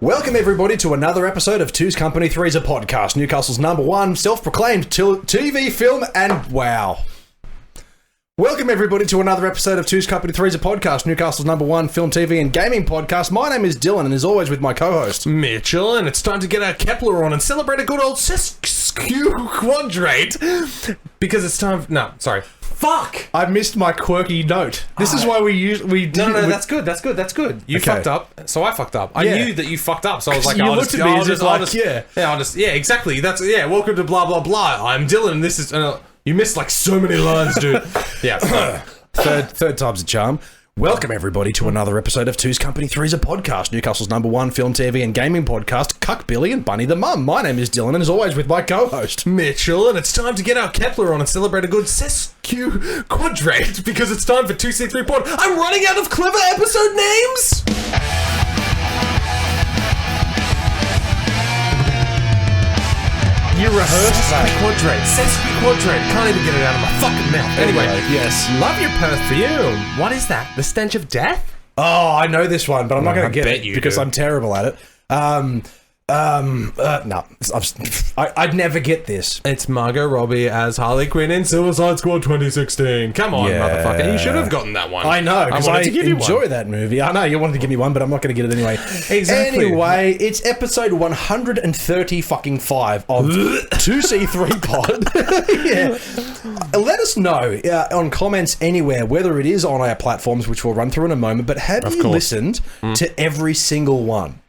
Welcome everybody to another episode of Two's Company, Three's a Podcast, Newcastle's #1 self-proclaimed TV film and wow. Welcome everybody to another episode of Two's Company, Three's a Podcast, Newcastle's #1 film, TV and gaming podcast. My name is Dylan and as always with my co-host Mitchell, and it's time to get our Kepler on and celebrate a good old skew quadrate because it's time. Fuck! I missed my quirky note. This is why we No, that's good. You fucked up, so I fucked up. I knew that you fucked up, so I was like, you looked at me exactly. Welcome to blah blah blah. I'm Dylan, and this is. You missed like so many lines, dude. Yeah. Third time's a charm. Welcome everybody to another episode of Two's Company, Three's a Podcast, Newcastle's #1 film, TV and gaming podcast, Cuck Billy and Bunny the Mum. My name is Dylan and as always with my co-host Mitchell, and it's time to get our Kepler on and celebrate a good skew quadrate because it's time for 2C3 Pod. I'm running out of clever episode names! You rehearsed quadrate. Sesquiquadrate. Can't even get it out of my fucking mouth. Anyway, yes. Love your perfume. What is that? The stench of death? Oh, I know this one, but I'm not going to get it because do. I'm terrible at it. No. I'd never get this. It's Margot Robbie as Harley Quinn in Suicide Squad 2016. Come on, motherfucker. You should have gotten that one. I know, because I enjoy that movie. I know, you wanted to give me one, but I'm not going to get it anyway. Exactly. Anyway, it's episode 135 of 2C3 Pod. Yeah. Let us know on comments anywhere, whether it is on our platforms, which we'll run through in a moment, but have you listened to every single one?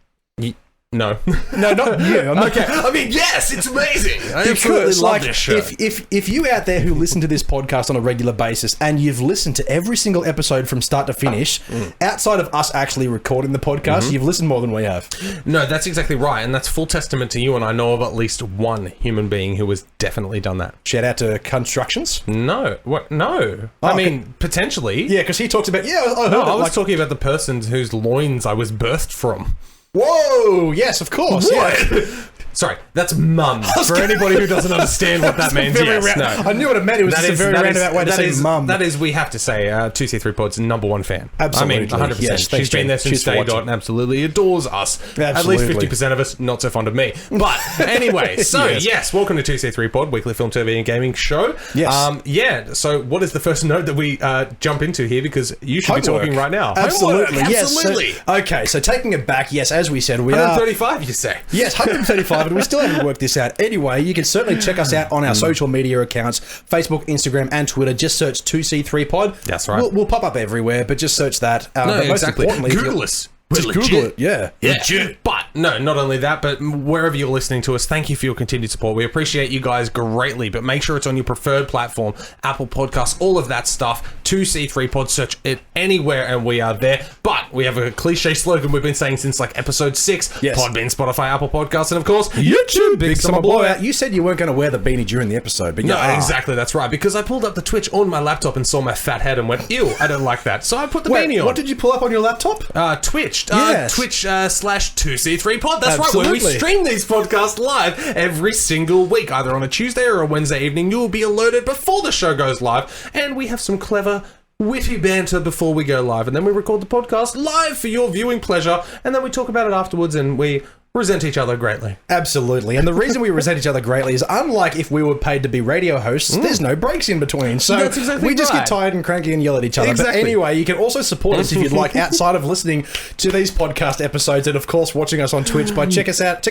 No. No, not you. Okay. I mean, yes, it's amazing. I absolutely love this show. If you out there who listen to this podcast on a regular basis and you've listened to every single episode from start to finish, outside of us actually recording the podcast, you've listened more than we have. No, that's exactly right, and that's full testament to you, and I know of at least one human being who has definitely done that. Shout out to Constructions. No. What? No. I mean, potentially. Yeah, because he talks about, I was talking about the person whose loins I was birthed from. Whoa! Yes, of course. What? Yeah. Sorry, that's mum. For anybody who doesn't understand what that means, yes. No. I knew what it meant. It was just a very roundabout way to say mum. That is, we have to say, 2C3 Pod's #1 fan. Absolutely. I mean, 100%. Yes, she's been there since day dot and absolutely adores us. Absolutely. At least 50% of us, not so fond of me. But anyway, so yes, welcome to 2C3 Pod, weekly film, TV and gaming show. Yes. So what is the first note that we jump into here? Because you should be talking right now. Absolutely. Homework. Yes. Absolutely. So taking it back, yes, as we said, we 135, you say? Yes, 135, and we still haven't worked this out. Anyway, you can certainly check us out on our social media accounts, Facebook, Instagram, and Twitter. Just search 2C3 Pod. That's right. We'll pop up everywhere, but just search that. No, but exactly. Most importantly, Google us. Just Google it, yeah. Legit. But, no, not only that, but wherever you're listening to us, thank you for your continued support. We appreciate you guys greatly, but make sure it's on your preferred platform, Apple Podcasts, all of that stuff, 2C3 Pod, search it anywhere, and we are there. But we have a cliche slogan we've been saying since, like, episode 6, yes. Podbean, Spotify, Apple Podcasts, and, of course, YouTube. Big summer blowout. You said you weren't going to wear the beanie during the episode, but no, exactly, that's right, because I pulled up the Twitch on my laptop and saw my fat head and went, ew, I don't like that. So I put the beanie on. What did you pull up on your laptop? Twitch. Yes. Twitch /2C3 Pod. That's Absolutely. right, where we stream these podcasts live every single week, either on a Tuesday or a Wednesday evening. You will be alerted before the show goes live, and we have some clever, witty banter before we go live, and then we record the podcast live for your viewing pleasure, and then we talk about it afterwards, and we resent each other greatly. Absolutely. And the reason we resent each other greatly is, unlike if we were paid to be radio hosts, there's no breaks in between. So that's exactly we just get tired and cranky and yell at each other. Exactly. But anyway, you can also support us if you'd like, outside of listening to these podcast episodes and, of course, watching us on Twitch by check us out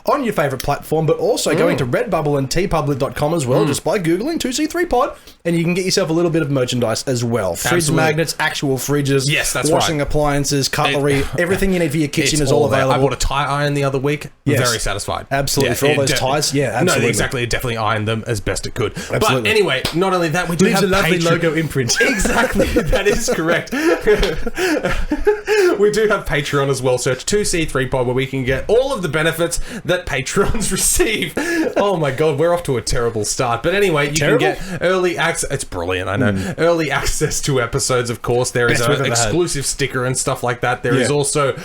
on your favourite platform, but also going to Redbubble and tpublic.com as well, just by Googling 2C3 Pod, and you can get yourself a little bit of merchandise as well. Fridge magnets, actual fridges, yes, that's washing appliances, cutlery, everything you need for your kitchen is all available. I bought a tie iron the other week. Yes. Very satisfied. Absolutely. For all those ties, absolutely. No, exactly. It definitely ironed them as best it could. Absolutely. But anyway, not only that, we do have a lovely Patreon. logo imprint. Exactly. That is correct. We do have Patreon as well. Search 2C3 Pod, where we can get all of the benefits that Patrons receive. Oh my God, we're off to a terrible start. But anyway, you can get early access. It's brilliant, I know. Early access to episodes, of course. There is an exclusive sticker and stuff like that. There is also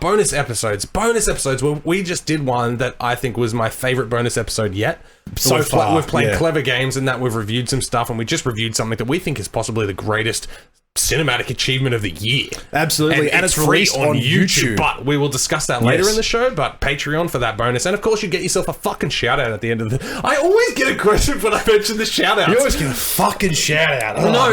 bonus episodes where we just did one that I think was my favorite bonus episode yet. So far. We've played clever games and that we've reviewed some stuff, and we just reviewed something that we think is possibly the greatest cinematic achievement of the year. Absolutely. And it's released on YouTube. But we will discuss that later Yes. in the show, but Patreon for that bonus. And of course, you get yourself a fucking shout out at the end of the... I always get aggressive when I mention the shout outs. You always get a fucking shout out. No.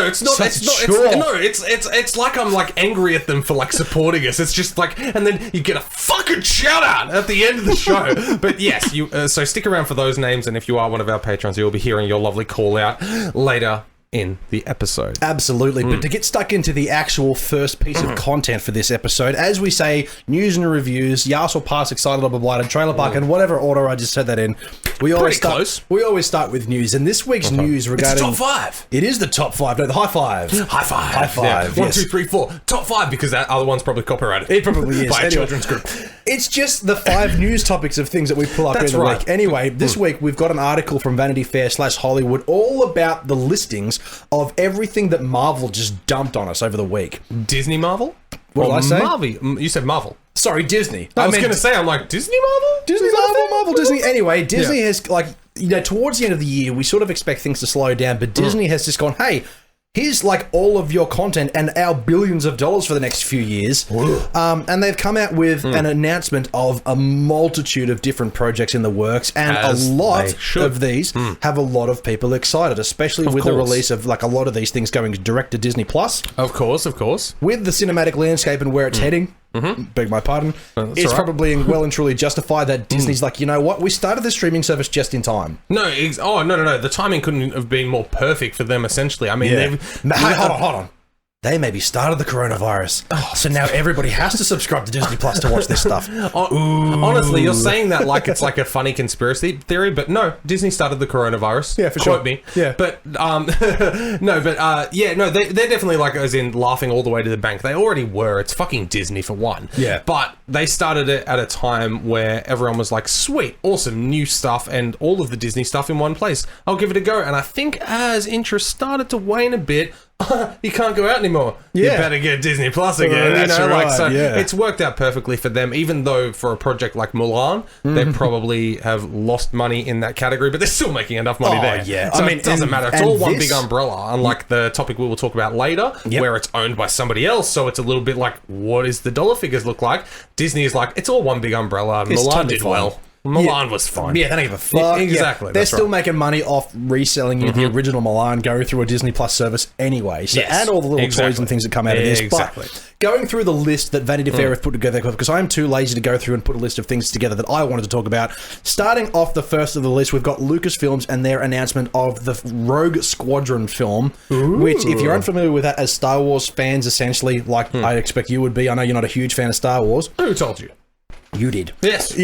It's not. Such It's not. a chore. It's like I'm like angry at them for like supporting us. It's just like, and then you get a fucking shout out at the end of the show. But yes, you. So stick around for those names, and if you are one of our patrons, you'll be hearing your lovely call out later in the episode. Absolutely. But to get stuck into the actual first piece of content for this episode, as we say, news and reviews, YASSS or Pass, Excited or Blighted, Trailer Park, and whatever order I just said that in, we always start with news. And this week's news regarding... It's top 5. It is the top 5. No, the high five. High five. High five. Yeah. 1, yes. 2, 3, 4. Top 5 because that other one's probably copyrighted. It probably is. By a Anyway, children's group. It's just the 5 news topics of things that we pull up That's in the right. week. Anyway, this week we've got an article from Vanity Fair / Hollywood all about the listings of everything that Marvel just dumped on us over the week. Disney Marvel? What did I say? Marvel. You said Marvel. Sorry, Disney. I was going to say, I'm like, Disney Marvel? Disney Marvel, Disney. Anyway, Disney has, like, you know, towards the end of the year, we sort of expect things to slow down, but Disney has just gone, hey, here's like all of your content and our billions of dollars for the next few years. And they've come out with an announcement of a multitude of different projects in the works, and As a lot they of these have a lot of people excited, especially with the course. release of like a lot of these things going direct to Disney Plus. Of course. With the cinematic landscape and where it's heading. Beg my pardon. It's right. probably well and truly justified that Disney's like, you know what? We started the streaming service just in time. No, no. The timing couldn't have been more perfect for them, essentially. I mean, Hold on. They maybe started the coronavirus. So now everybody has to subscribe to Disney Plus to watch this stuff. Honestly, you're saying that like it's like a funny conspiracy theory, but no, Disney started the coronavirus. Yeah, for Quote sure. me. Yeah. But, they're definitely like, as in laughing all the way to the bank. They already were. It's fucking Disney for one. Yeah. But they started it at a time where everyone was like, sweet, awesome, new stuff and all of the Disney stuff in one place. I'll give it a go. And I think as interest started to wane a bit, you can't go out anymore. Yeah. You better get Disney Plus again. That's right, yeah. It's worked out perfectly for them, even though for a project like Mulan, they probably have lost money in that category, but they're still making enough money there. Yeah. So it doesn't matter. It's all one this- big umbrella, unlike the topic we will talk about later, where it's owned by somebody else. So it's a little bit like, what does the dollar figures look like? Disney is like, it's all one big umbrella. It's Mulan totally did fine. well. Mulan was fine. Yeah, they don't give a fuck. Exactly. They're That's still right. making money off reselling you the original Mulan going through a Disney Plus service anyway. So, and all the little toys and things that come out of this. Exactly. But going through the list that Vanity Fair have put together, because I'm too lazy to go through and put a list of things together that I wanted to talk about. Starting off the first of the list, we've got Lucasfilms and their announcement of the Rogue Squadron film, which, if you're unfamiliar with that as Star Wars fans, essentially, like I expect you would be, I know you're not a huge fan of Star Wars. Who told you? You did. Yes.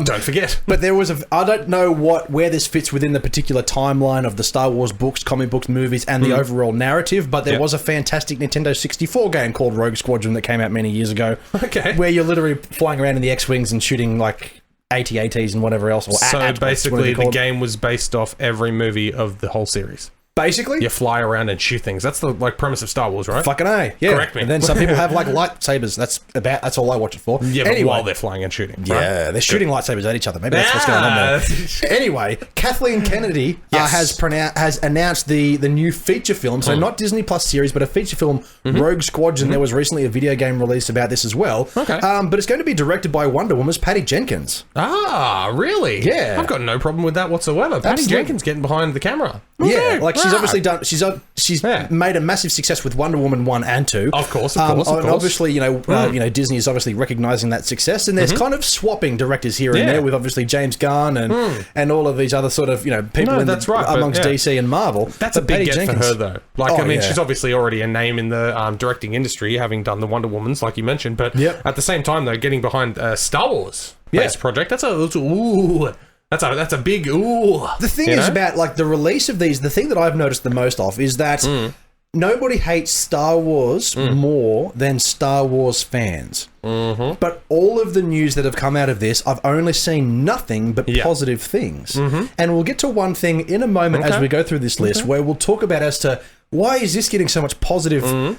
Don't forget. But there was I don't know where this fits within the particular timeline of the Star Wars books, comic books, movies, and the overall narrative, but there was a fantastic Nintendo 64 game called Rogue Squadron that came out many years ago. Okay. Where you're literally flying around in the X-Wings and shooting like AT-ATs and whatever else. Or So basically the game was based off every movie of the whole series. Basically, You fly around and shoot things. That's the like premise of Star Wars, right? fucking A. Yeah. Correct me. And then some people have like lightsabers. That's all I watch it for. Yeah, but anyway, while they're flying and shooting. Yeah, right? they're shooting lightsabers at each other. Maybe that's what's going on there. Anyway, Kathleen Kennedy has announced the new feature film. So not Disney Plus series, but a feature film, Rogue Squadron. There was recently a video game released about this as well. Okay. But it's going to be directed by Wonder Woman's Patty Jenkins. Ah, really? Yeah. I've got no problem with that whatsoever. Patty Absolutely. Jenkins getting behind the camera. Yeah, Okay, like she's right. obviously done. She's made a massive success with Wonder Woman 1 and 2. Of course. And obviously, Disney is obviously recognizing that success, and there's kind of swapping directors here and there with obviously James Gunn and all of these other sort of people amongst DC and Marvel. That's a big get for her, though. Like, Oh, I mean, yeah. she's obviously already a name in the directing industry, having done the Wonder Womans, like you mentioned. But at the same time, though, getting behind Star Wars based project, that's a little that's a big ooh. The thing is about like the release of these. The thing that I've noticed the most of is that nobody hates Star Wars more than Star Wars fans. But all of the news that have come out of this, I've only seen nothing but positive things. And we'll get to one thing in a moment as we go through this list, where we'll talk about as to why is this getting so much positive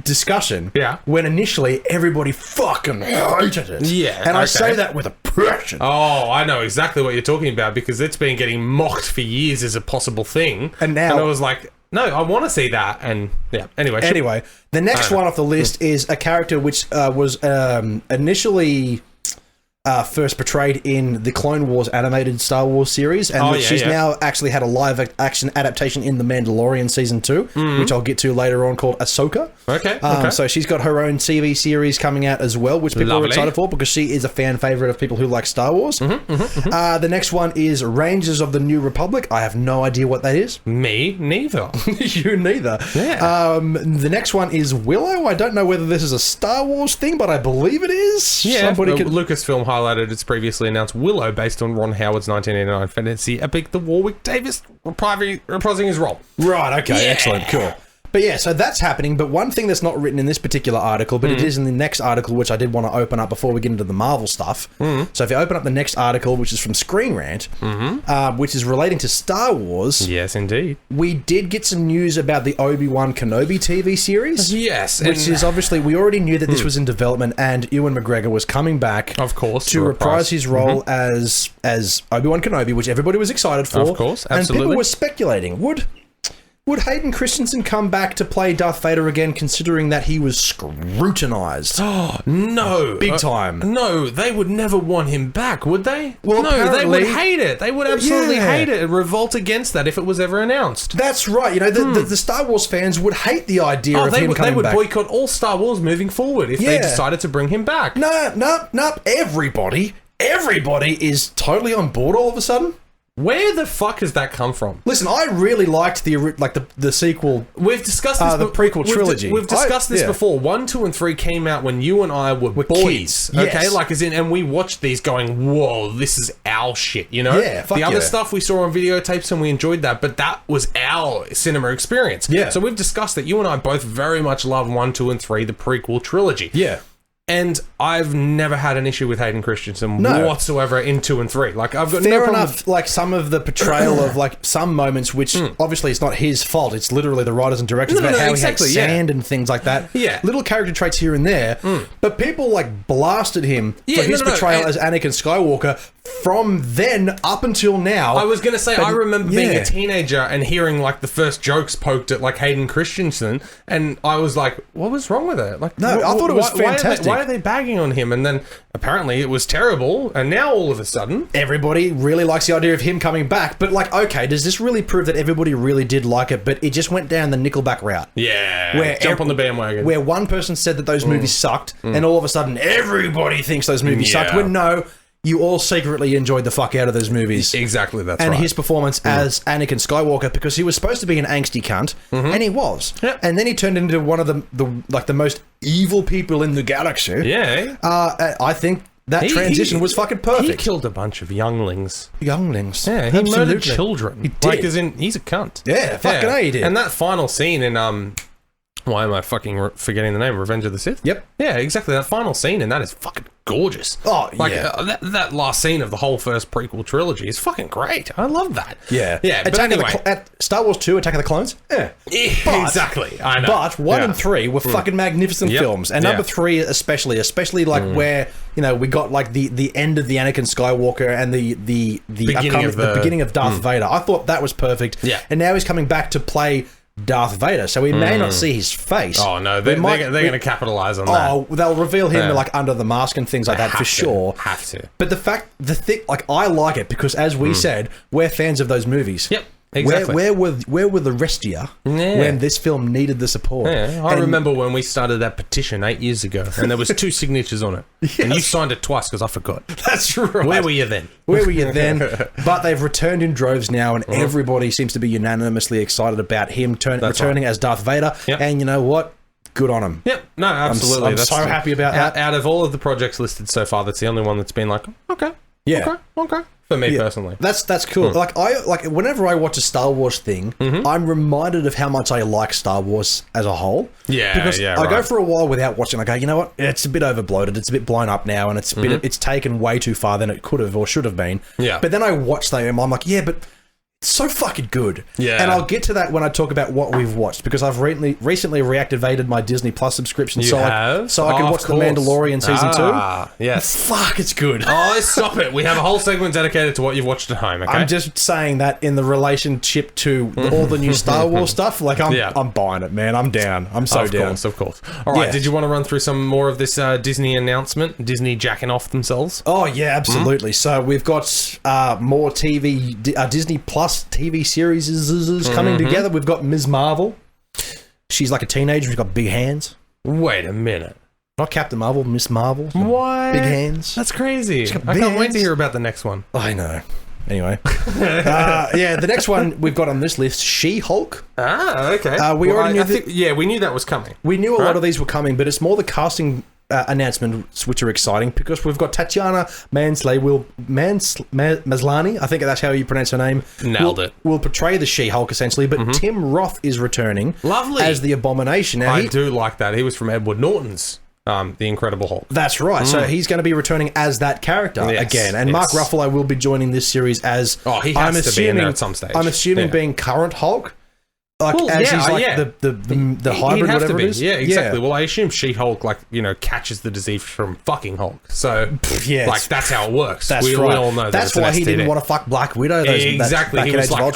discussion when initially everybody fucking hated it. Yeah, and I say that with a passion. Oh, I know exactly what you're talking about because it's been getting mocked for years as a possible thing. And now I was like, No, I want to see that. And yeah, anyway. The next one off the list is a character which was initially first portrayed in the Clone Wars animated Star Wars series, and she's now actually had a live-action adaptation in The Mandalorian Season 2, which I'll get to later on, called Ahsoka. Okay. So she's got her own TV series coming out as well, which people are excited for because she is a fan favourite of people who like Star Wars. The next one is Rangers of the New Republic. I have no idea what that is. Me neither. You neither. Yeah. The next one is Willow. I don't know whether this is a Star Wars thing, but I believe it is. Yeah, Lucasfilm highlighted its previously announced Willow based on Ron Howard's 1989 fantasy epic The Warwick Davis reprising his role. Right, okay, excellent, cool. But yeah, so that's happening, but one thing that's not written in this particular article, but it is in the next article, which I did want to open up before we get into the Marvel stuff. So if you open up the next article, which is from Screen Rant, which is relating to Star Wars. Yes, indeed. We did get some news about the Obi-Wan Kenobi TV series. Yes. Which is obviously, we already knew that this was in development, and Ewan McGregor was coming back, of course, to reprise his role as Obi-Wan Kenobi, which everybody was excited for. Of course, absolutely. And people were speculating, would Hayden Christensen come back to play Darth Vader again, considering that he was scrutinized? Oh, no. Big time. No, they would never want him back, would they? Well, no, they would hate it. They would absolutely hate it and revolt against that if it was ever announced. That's right. You know, the Star Wars fans would hate the idea of him coming back. They would boycott all Star Wars moving forward if they decided to bring him back. No. Everybody is totally on board all of a sudden. Where the fuck has that come from? Listen, I really liked the sequel. We've discussed this. The prequel trilogy. We've discussed this before. 1, 2, and 3 came out when you and I were boys. Kids. Okay, Yes. and we watched these going, whoa, this is our shit, you know? Yeah, fuck the other stuff we saw on videotapes and we enjoyed that, but that was our cinema experience. Yeah. So we've discussed that you and I both very much love 1, 2, and 3, the prequel trilogy. Yeah. And I've never had an issue with Hayden Christensen whatsoever in 2 and 3. Like, I've got Fair no problem. enough. Like some of the portrayal of like some moments, which obviously it's not his fault. It's literally the writers and directors about how he hates sand and things like that. Yeah, little character traits here and there. But people like blasted him for his portrayal as Anakin Skywalker from then up until now. I was going to say, I remember being a teenager and hearing like the first jokes poked at like Hayden Christensen, and I was like, what was wrong with it? Like, I thought it was fantastic. Why are they bagging on him? And then apparently it was terrible, and now all of a sudden everybody really likes the idea of him coming back. But like, okay, does this really prove that everybody really did like it, but it just went down the Nickelback route? Yeah, where jump on the bandwagon. Where one person said that those movies sucked, and all of a sudden everybody thinks those movies sucked, when no, you all secretly enjoyed the fuck out of those movies. Exactly, that's and right. his performance as Anakin Skywalker, because he was supposed to be an angsty cunt, and he was. Yep. And then he turned into one of the most evil people in the galaxy. Yeah. I think that transition was fucking perfect. He killed a bunch of younglings. Younglings. Yeah, he murdered children. He did. Like, as in, he's a cunt. Yeah, fucking A, he did. And that final scene in, why am I fucking forgetting the name? Revenge of the Sith? Yep. Yeah, exactly. That final scene in that is fucking gorgeous. Oh, like, yeah. That last scene of the whole first prequel trilogy is fucking great. I love that. Yeah. Yeah, but anyway. At Star Wars 2, Attack of the Clones? Yeah. Exactly. I know. But 1 and 3 were fucking magnificent films. And number 3 especially like where, you know, we got like the end of the Anakin Skywalker and the beginning of Darth Vader. I thought that was perfect. Yeah. And now he's coming back to play Darth Vader, so we may not see his face. Oh no, they're going to capitalize on that. Oh, they'll reveal him like under the mask and things like that for sure. Have to. But the thing, like, I like it because, as we said, we're fans of those movies. Yep. Exactly. Where were the rest of you when this film needed the support? Yeah, I remember when we started that petition 8 years ago, and there was 2 signatures on it, and you signed it twice because I forgot. That's right. Where were you then? But they've returned in droves now, and everybody seems to be unanimously excited about him returning as Darth Vader. Yep. And you know what? Good on him. Yep. No, absolutely. I'm so happy about that. Out of all of the projects listed so far, that's the only one that's been like, okay. Yeah. Okay. For me personally, that's cool. Like whenever I watch a Star Wars thing, I'm reminded of how much I like Star Wars as a whole. Yeah, because I go for a while without watching. I go, you know what? It's a bit overbloated. It's a bit blown up now, and it's taken way too far than it could have or should have been. Yeah. But then I watch them, I'm like, yeah, but so fucking good. Yeah. And I'll get to that when I talk about what we've watched, because I've recently reactivated my Disney Plus subscription so I can watch The Mandalorian Season 2. Yes. Fuck, it's good. Oh, stop it. We have a whole segment dedicated to what you've watched at home, okay? I'm just saying that in the relationship to all the new Star Wars stuff. Like, I'm buying it, man. I'm down. I'm so down. Of course. All right, did you want to run through some more of this Disney announcement? Disney jacking off themselves? Oh, yeah, absolutely. So we've got more Disney Plus TV series is coming together. We've got Ms. Marvel. She's like a teenager. She's got big hands. Wait a minute. Not Captain Marvel, Miss Marvel. What? Big hands. That's crazy. I can't wait to hear about the next one. I know. Anyway. The next one we've got on this list, She-Hulk. Ah, okay. We already knew we knew that was coming. We knew a lot of these were coming, but it's more the casting announcements which are exciting, because we've got Tatiana Maslany, I think that's how you pronounce her name. Nailed it. Will portray the She-Hulk essentially, but Tim Roth is returning. Lovely. As the Abomination. Now, I do like that. He was from Edward Norton's The Incredible Hulk. That's right. So he's going to be returning as that character again. And Mark Ruffalo will be joining this series as... Oh, he has to be in there at some stage. I'm assuming being current Hulk. Like, he's like the hybrid, whatever it is. Yeah, exactly. Well, I assume She-Hulk, catches the disease from fucking Hulk. So, that's how it works. We all know that. That's why he didn't want to fuck Black Widow. Exactly. He was like,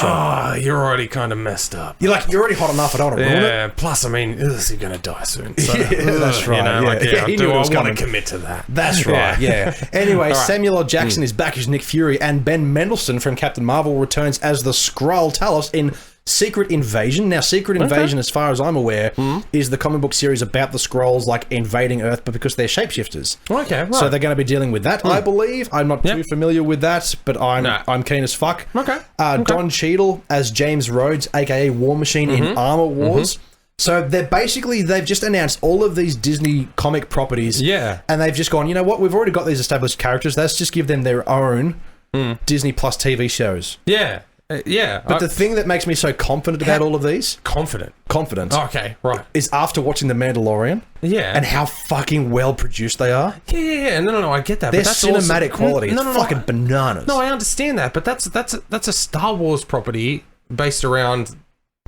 you're already kind of messed up. You're already hot enough. I don't want to ruin it. Plus, I mean, is he going to die soon? So, that's right. Do I want to commit to that? That's right. Yeah. Anyway, Samuel L. Jackson is back as Nick Fury, and Ben Mendelsohn from Captain Marvel returns as the Skrull Talos in Secret Invasion. Now, Secret Invasion, as far as I'm aware, is the comic book series about the Skrulls invading Earth, but because they're shapeshifters. Okay, right. So they're going to be dealing with that, I believe. I'm not too familiar with that, but I'm keen as fuck. Okay. Don Cheadle as James Rhodes, aka War Machine in Armor Wars. So they've just announced all of these Disney comic properties. Yeah. And they've just gone, you know what? We've already got these established characters. Let's just give them their own Disney Plus TV shows. Yeah. But the thing that makes me so confident about all of these... Confident? Okay, right. ...is after watching The Mandalorian... Yeah. ...and how fucking well-produced they are. Yeah. No, I get that. Their but that's cinematic quality is fucking bananas. No, I understand that, but that's a Star Wars property based around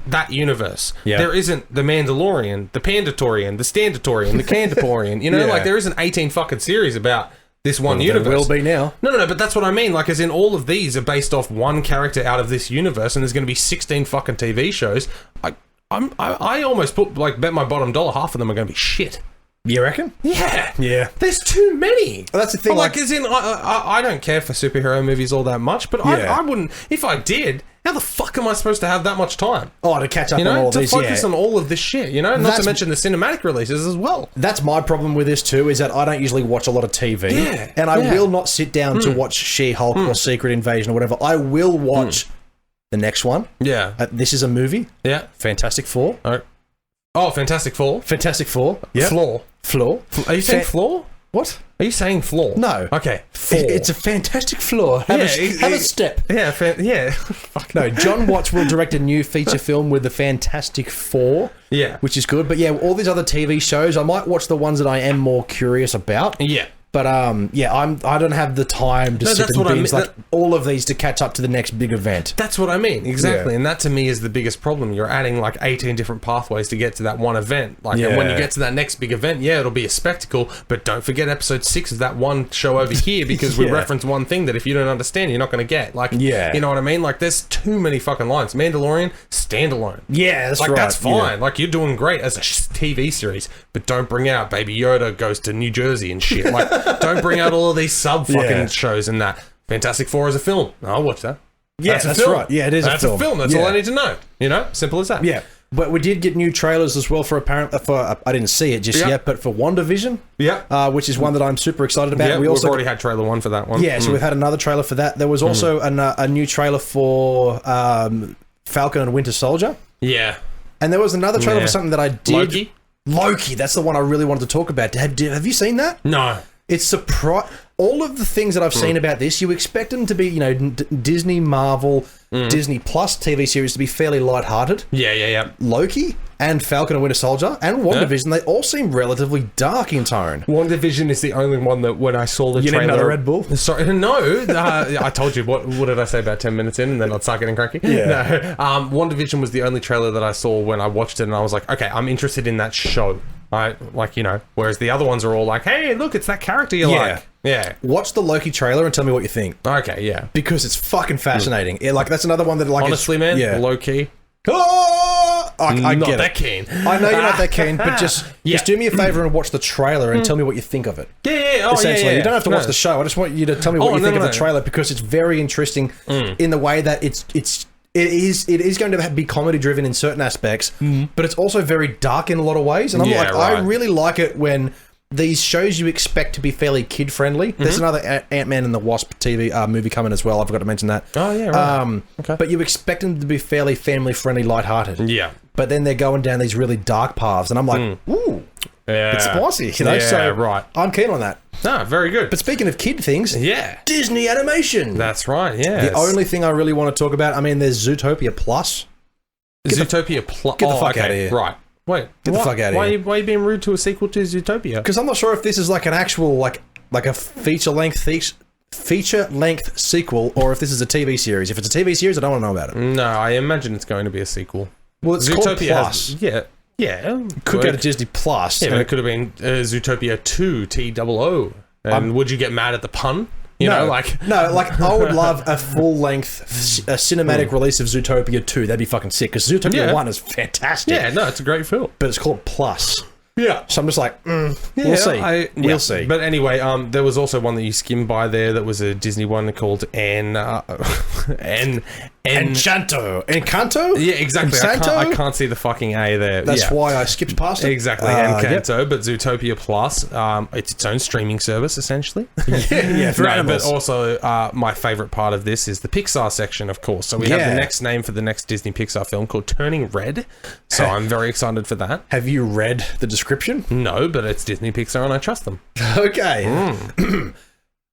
that universe. Yeah. There isn't The Mandalorian, The Pandatorian, The Standatorian, The Candaporian. There isn't 18 fucking series about... this one universe. There will be now. No, but that's what I mean. Like, as in, all of these are based off one character out of this universe, and there's going to be 16 fucking TV shows. I almost bet my bottom dollar half of them are going to be shit. You reckon? Yeah. There's too many. Well, that's the thing. As in, I don't care for superhero movies all that much, but I wouldn't. If I did, how the fuck am I supposed to have that much time? Oh, to catch up on all of these, to focus on all of this shit, Not to mention the cinematic releases as well. That's my problem with this too, is that I don't usually watch a lot of TV. Yeah. And I will not sit down to watch She-Hulk or Secret Invasion or whatever. I will watch the next one. Yeah. This is a movie. Yeah. Fantastic Four. Oh, Fantastic Four. Fantastic Four. Yeah. Floor. Are you saying floor? What? Are you saying floor? No. Okay. Four. It's a fantastic floor. Have a step. Yeah. Fuck no. John Watts will direct a new feature film with the Fantastic Four. Yeah. Which is good. But all these other TV shows, I might watch the ones that I am more curious about. Yeah. But I don't have the time to sit and binge all of these to catch up to the next big event. That's what I mean, exactly. And that to me is the biggest problem. You're adding 18 different pathways to get to that one event. And when you get to that next big event, it'll be a spectacle. But don't forget episode 6 of that one show over here, because we reference one thing that if you don't understand, you're not going to get. You know what I mean? There's too many fucking lines. Mandalorian, standalone. Yeah, that's right. That's fine. Yeah. You're doing great as a TV series, but don't bring out Baby Yoda goes to New Jersey and shit. Don't bring out all of these sub-fucking shows and that. Fantastic Four is a film. I'll watch that. Yeah, that's right. Yeah, it is a film. That's a film. That's all I need to know. Simple as that. Yeah. But we did get new trailers as well for I didn't see it just yet, but for WandaVision. Yeah. Which is one that I'm super excited about. Yeah, we've already had trailer 1 for that one. Yeah, so we've had another trailer for that. There was also a new trailer for Falcon and Winter Soldier. Yeah. And there was another trailer for something that I did. Loki. That's the one I really wanted to talk about. Have you seen that? No. It's all of the things that I've seen about this, you expect them to be, Disney, Marvel, Disney Plus TV series to be fairly lighthearted. Yeah. Loki, and Falcon and Winter Soldier and WandaVision, they all seem relatively dark in tone. WandaVision is the only one that when I saw the trailer... You need another Red Bull? Sorry, no. I told you, what did I say about 10 minutes in and then I'd start getting cranky? Yeah. No. WandaVision was the only trailer that I saw when I watched it and I was like, okay, I'm interested in that show. Whereas the other ones are all like, hey, look, it's that character you like. Yeah. Watch the Loki trailer and tell me what you think. Okay, yeah. Because it's fucking fascinating. That's another one that honestly, man, low-key. I not get that it. keen. I know you're not that keen, but just do me a favor and watch the trailer and tell me what you think of it. Yeah. Essentially, you don't have to watch the show. I just want you to tell me what you think of the trailer because it's very interesting in the way that it is going to be comedy driven in certain aspects, but it's also very dark in a lot of ways. And I really like it when these shows you expect to be fairly kid friendly. There's another Ant-Man and the Wasp TV movie coming as well. I forgot to mention that. Oh yeah, right. Okay. But you expect them to be fairly family friendly, lighthearted. Yeah. But then they're going down these really dark paths, and I'm like, ooh, it's spicy, you know. Yeah, so right. I'm keen on that. Ah, very good. But speaking of kid things, Disney animation. That's right. Yeah. The only thing I really want to talk about, I mean, there's Zootopia Plus. Zootopia Plus. Get the fuck out of here. Right. Wait. Get the fuck out of here. Why are you being rude to a sequel to Zootopia? Because I'm not sure if this is like an actual like a feature length sequel, or if this is a TV series. If it's a TV series, I don't want to know about it. No, I imagine it's going to be a sequel. Well, it's Zootopia called Plus. Yeah. Could go to Disney Plus. Yeah, but it could have been Zootopia 2 TOO. And would you get mad at the pun? I would love a full-length cinematic release of Zootopia 2. That'd be fucking sick, because Zootopia 1 is fantastic. Yeah, no, it's a great film. But it's called Plus. Yeah. So I'm just like, we'll see. We'll see. But anyway, there was also one that you skimmed by there that was a Disney one called Encanto? Yeah, exactly. I can't see the fucking A there. That's why I skipped past it. Exactly, Encanto, but Zootopia Plus, it's its own streaming service, essentially. For animals. But also, my favourite part of this is the Pixar section, of course. So we have the next name for the next Disney Pixar film called Turning Red. So I'm very excited for that. Have you read the description? No, but it's Disney Pixar and I trust them. Okay.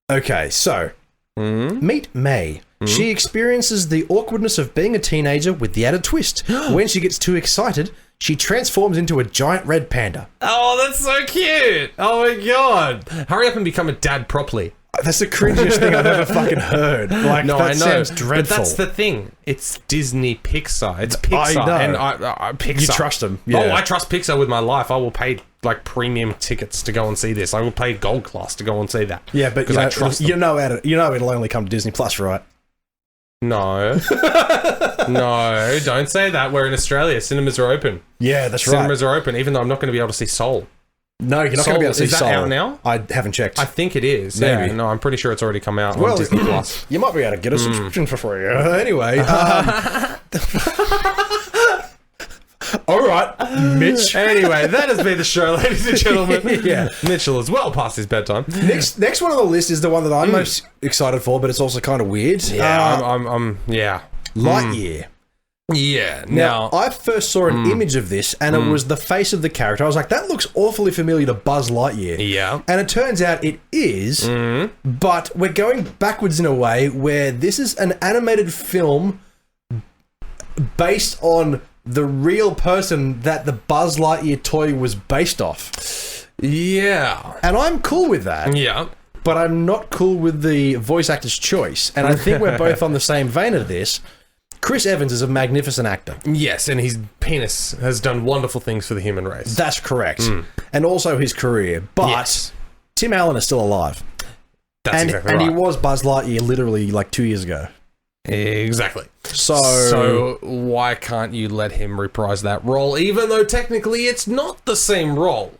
Okay, so meet May. She experiences the awkwardness of being a teenager with the added twist. When she gets too excited, she transforms into a giant red panda. Oh, that's so cute. Oh my god. Hurry up and become a dad properly. That's the cringiest thing I've ever fucking heard. Like, no, that I know. sounds dreadful. But that's the thing. It's Disney Pixar. It's Pixar. I know. And Pixar. You trust them. Yeah. Oh, I trust Pixar with my life. I will pay like premium tickets to go and see this. I will pay gold class to go and see that. Yeah, but I trust them. you know it'll only come to Disney Plus, right? No. No, don't say that. We're in Australia. Cinemas are open. Yeah, that's right. Cinemas are open, even though I'm not going to be able to see Soul. No, you're not going to be able to see Soul. Is that out now? I haven't checked. I think it is. Maybe. Yeah, no, I'm pretty sure it's already come out on Disney Plus. You might be able to get a subscription for free. Anyway. All right, Mitch. Anyway, that has been the show, ladies and gentlemen. Mitchell is well past his bedtime. Next one on the list is the one that I'm most excited for, but it's also kind of weird. Yeah, Lightyear. Yeah. Now, I first saw an image of this, and it was the face of the character. I was like, that looks awfully familiar to Buzz Lightyear. Yeah. And it turns out it is, but we're going backwards in a way where this is an animated film based on the real person that the Buzz Lightyear toy was based off. Yeah. And I'm cool with that. Yeah. But I'm not cool with the voice actor's choice. And I think we're both on the same vein of this. Chris Evans is a magnificent actor. Yes, and his penis has done wonderful things for the human race. That's correct. And also his career. But Tim Allen is still alive. That's exactly right. And he was Buzz Lightyear literally like 2 years ago. Exactly. So why can't you let him reprise that role, even though technically it's not the same role?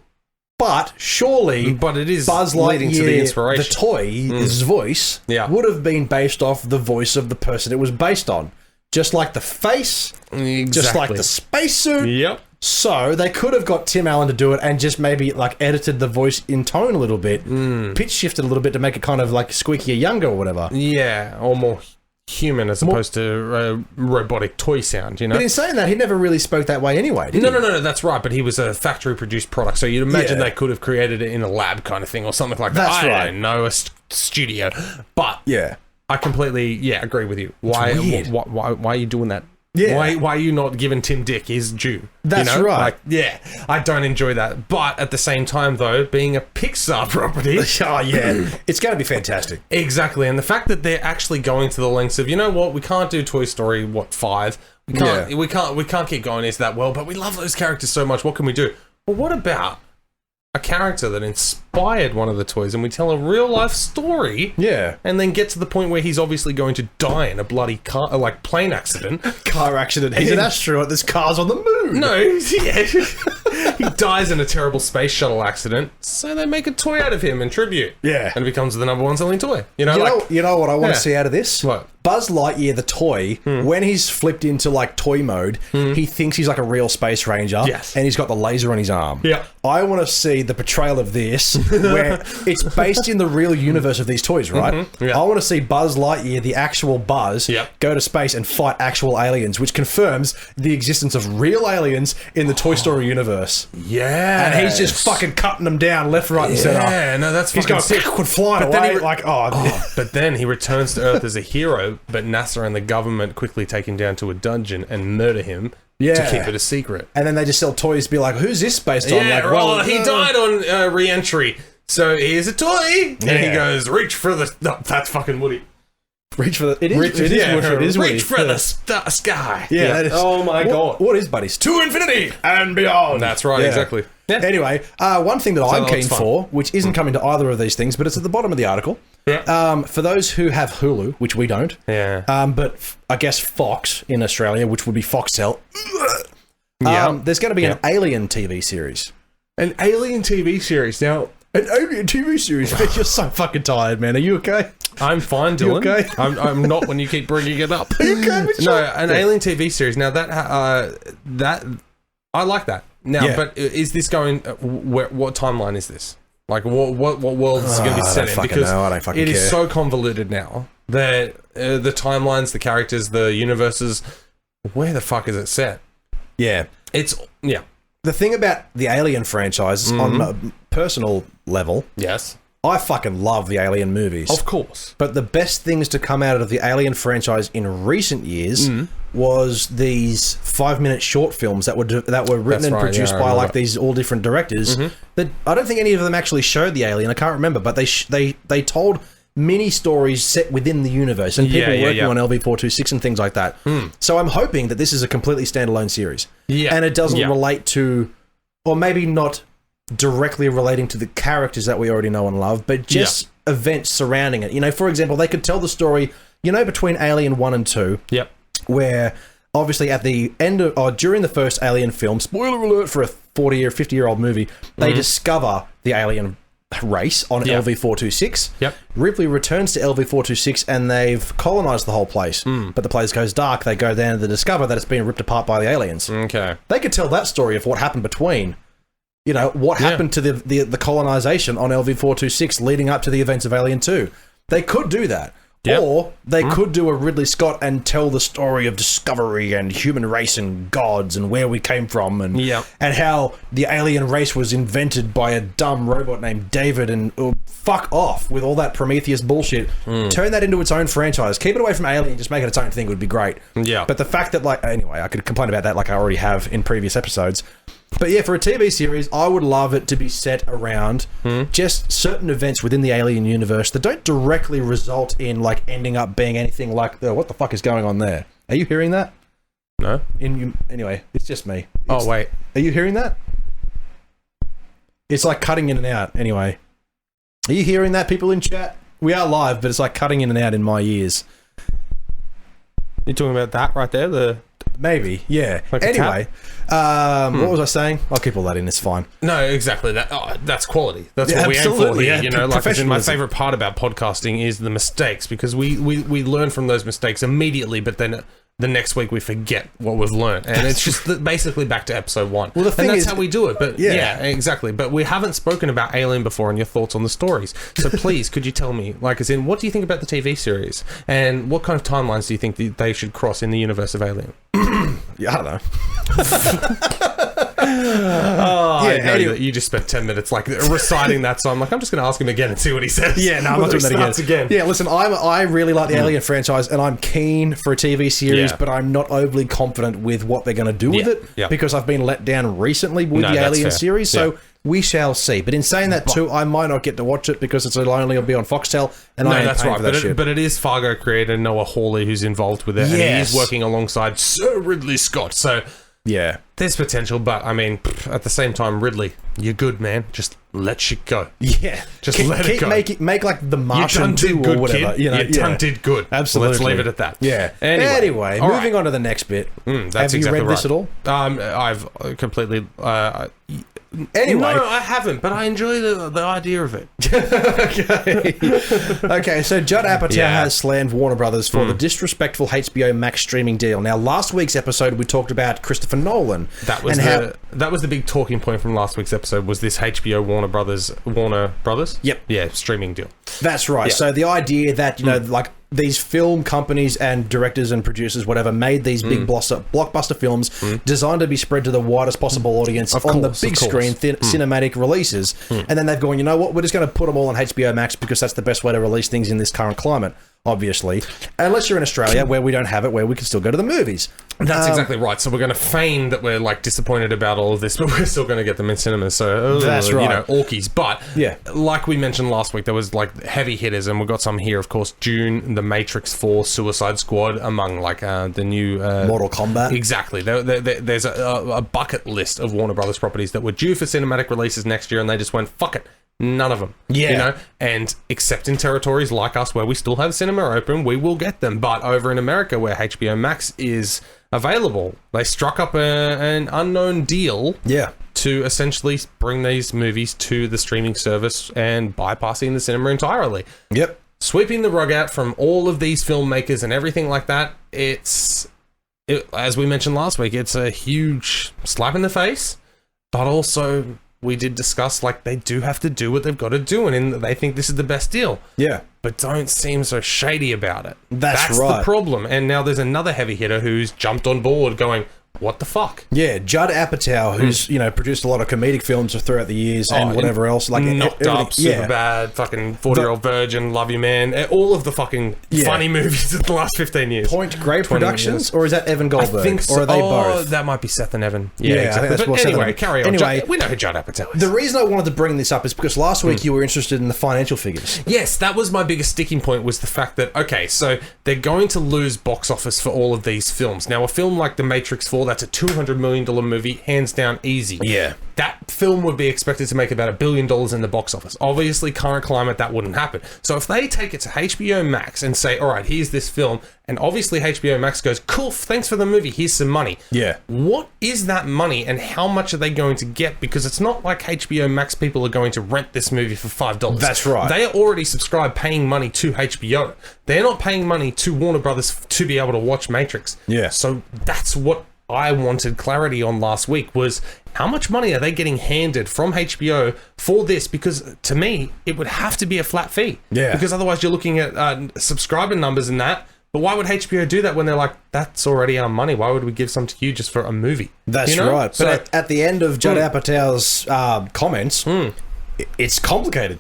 But surely, it is Buzz leading to the inspiration. The toy's voice would have been based off the voice of the person it was based on. Just like the face, just like the spacesuit. Yep. So they could have got Tim Allen to do it and just maybe like edited the voice in tone a little bit, pitch shifted a little bit to make it kind of like squeakier, younger or whatever. Yeah, or more human as opposed to robotic toy sound, you know? But in saying that, he never really spoke that way anyway, did he? No, that's right, but he was a factory-produced product, so you'd imagine they could have created it in a lab kind of thing or something like that. That's right. I don't know, a studio. But yeah, I completely agree with you. Why are you doing that? Yeah. Why are you not giving Tim Dick his due? That's right. Like, yeah, I don't enjoy that. But at the same time, though, being a Pixar property... oh, yeah. It's going to be fantastic. Exactly. And the fact that they're actually going to the lengths of, you know what, we can't do Toy Story, 5? We can't keep going into that world, but we love those characters so much. What can we do? Well, what about a character that inspired one of the toys and we tell a real life story, and then get to the point where he's obviously going to die in a bloody plane accident. Car accident. He's an astronaut. There's cars on the moon. No, he dies in a terrible space shuttle accident, so they make a toy out of him in tribute. Yeah. And it becomes the #1 selling toy. You know what I want to see out of this? What? Buzz Lightyear, the toy, when he's flipped into like toy mode, he thinks he's like a real space ranger, and he's got the laser on his arm. Yeah. I want to see the portrayal of this where it's based in the real universe of these toys, right? I want to see Buzz Lightyear, the actual Buzz, go to space and fight actual aliens, which confirms the existence of real aliens in the Toy Story universe. Yeah. And he's just fucking cutting them down left, right, and center. Yeah, no, that's fucking sick. He's going flying away. But then he returns to Earth as a hero, but NASA and the government quickly take him down to a dungeon and murder him to keep it a secret. And then they just sell toys to be like, who's this based on? Yeah, like, he died on re-entry, so here's a toy. And he goes, reach for the... No, that's fucking Woody. Reach for the... It is Woody. Reach for the sky. Yeah. That is, oh my God. What is buddies? To infinity and beyond. That's right, exactly. Yeah. Anyway, one thing that I'm keen for, which isn't coming to either of these things, but it's at the bottom of the article. Yeah. For those who have Hulu, which we don't, but I guess Fox in Australia, which would be Foxtel, there's going to be an Alien TV series. An Alien TV series. Now, an Alien TV series. You're so fucking tired, man. Are you okay? I'm fine, Dylan. You okay? I'm not when you keep bringing it up. Are you okay? No, an Alien TV series. Now, that I like that. Now, but is this going... what timeline is this? Like, what world is it going to be set in? Because I don't fucking it care. is so convoluted now that the timelines, the characters, the universes, where the fuck is it set? Yeah. The thing about the Alien franchise, on a personal level... Yes. I fucking love the Alien movies. Of course. But the best things to come out of the Alien franchise in recent years was these 5-minute short films that were written and produced by like these all different directors. That I don't think any of them actually showed the alien. I can't remember, but they told mini stories set within the universe and people working on LV-426 and things like that. So I'm hoping that this is a completely standalone series. And it doesn't relate to, or maybe not directly relating to the characters that we already know and love, but just events surrounding it. You know, for example, they could tell the story, you know, between Alien 1 and 2, where obviously at the end of, or during the first Alien film, spoiler alert for a 40 or 50-year-old movie, they discover the alien race on LV-426. Ripley returns to LV-426 and they've colonized the whole place. But the place goes dark. They go down to discover that it's been ripped apart by the aliens. Okay. They could tell that story of what happened between, you know, what happened to the colonization on LV-426 leading up to the events of Alien 2. They could do that. Or they could do a Ridley Scott and tell the story of discovery and human race and gods and where we came from and how the alien race was invented by a dumb robot named David and fuck off with all that Prometheus bullshit. Turn that into its own franchise. Keep it away from Alien, just make it its own thing would be great. But the fact that, like, anyway, I could complain about that like I already have in previous episodes. But yeah, for a TV series, I would love it to be set around just certain events within the Alien universe that don't directly result in like ending up being anything like what the fuck is going on there? Are you hearing that? No. Anyway, it's just me. Oh wait, are you hearing that? It's like cutting in and out. Anyway, are you hearing that, people in chat? We are live, but it's like cutting in and out in my ears. You're talking about that right there, maybe, yeah. Like anyway, what was I saying? I'll keep all that in. It's fine. No, exactly. That's quality. That's what we aim for here. You know, like my favorite part about podcasting is the mistakes, because we learn from those mistakes immediately, but then the next week we forget what we've learned, and it's just basically back to episode 1. Well, the thing is, how we do it. But yeah, exactly. But we haven't spoken about Alien before and your thoughts on the stories. So please, could you tell me, like, as in, what do you think about the TV series, and what kind of timelines do you think they should cross in the universe of Alien? Yeah, I don't know. I know that you just spent 10 minutes like reciting that, so I'm like, I'm just going to ask him again and see what he says. Yeah, no, I'm not doing that again. Yeah, listen, I really like the Alien franchise, and I'm keen for a TV series, but I'm not overly confident with what they're going to do with it, because I've been let down recently with the Alien series, so we shall see. But in saying that too, I might not get to watch it because it's only be on Foxtel, and I ain't paying for that shit. But it is Fargo creator Noah Hawley who's involved with it, and he is working alongside Sir Ridley Scott, so... Yeah. There's potential, but, I mean, at the same time, Ridley, you're good, man. Just let shit go. Yeah. Just let it go. Make like The Martian 2 or whatever. Kid. You done did good. Absolutely. Let's leave it at that. Yeah. Anyway moving on to the next bit. That's Have you read this at all? I've completely... Anyway. No, I haven't, but I enjoy the idea of it. Okay, so Judd Apatow has slammed Warner Brothers for the disrespectful HBO Max streaming deal. Now, last week's episode, we talked about Christopher Nolan. That was the big talking point from last week's episode, was this HBO Warner Brothers? Yep. Yeah, streaming deal. That's right. Yeah. So the idea that, like, these film companies and directors and producers, whatever, made these big blockbuster films designed to be spread to the widest possible audience on the big screen, cinematic releases. And then they've gone, you know what, we're just going to put them all on HBO Max because that's the best way to release things in this current climate, obviously. Unless you're in Australia, where we don't have it, where we can still go to the movies. That's exactly right. So we're going to feign that we're like disappointed about all of this, but we're still going to get them in cinemas. So that's right. Orkies. But like we mentioned last week, there was like heavy hitters, and we've got some here. Of course, Dune, The Matrix 4, Suicide Squad, among like the new Mortal Kombat. Exactly. There's a bucket list of Warner Brothers properties that were due for cinematic releases next year, and they just went, fuck it. None of them. Yeah. And except in territories like us where we still have cinema open, we will get them. But over in America, where HBO Max is available, they struck up an unknown deal to essentially bring these movies to the streaming service and bypassing the cinema entirely. Yep. Sweeping the rug out from all of these filmmakers and everything like that. As we mentioned last week, it's a huge slap in the face, but also... we did discuss, like, they do have to do what they've got to do, and they think this is the best deal. Yeah. But don't seem so shady about it. That's right. The problem. And now there's another heavy hitter who's jumped on board going, what the fuck? Yeah, Judd Apatow, who's, produced a lot of comedic films throughout the years and whatever else. Like Knocked Up, Superbad, fucking 40-Year-Old Virgin, Love You Man, all of the fucking funny movies of the last 15 years. Point Grey Productions? Or is that Evan Goldberg? I think so. Or are they both? That might be Seth and Evan. Yeah, exactly. But anyway, carry on. Anyway, we know who Judd Apatow is. The reason I wanted to bring this up is because last week you were interested in the financial figures. Yes, that was my biggest sticking point, was the fact that, okay, so they're going to lose box office for all of these films. Now, a film like The Matrix 4, that's a $200 million movie, hands down easy. Yeah. That film would be expected to make about $1 billion in the box office. Obviously, current climate, that wouldn't happen. So if they take it to HBO Max and say, all right, here's this film, and obviously HBO Max goes, cool, thanks for the movie, here's some money. Yeah. What is that money, and how much are they going to get? Because it's not like HBO Max people are going to rent this movie for $5. That's right. They are already subscribed, paying money to HBO. They're not paying money to Warner Brothers to be able to watch Matrix. Yeah. So that's what I wanted clarity on last week, was how much money are they getting handed from HBO for this? Because to me, it would have to be a flat fee. Yeah. Because otherwise you're looking at subscriber numbers and that. But why would HBO do that when they're like, that's already our money? Why would we give some to you just for a movie? That's right. But so, at the end of Judd Apatow's comments, it's complicated.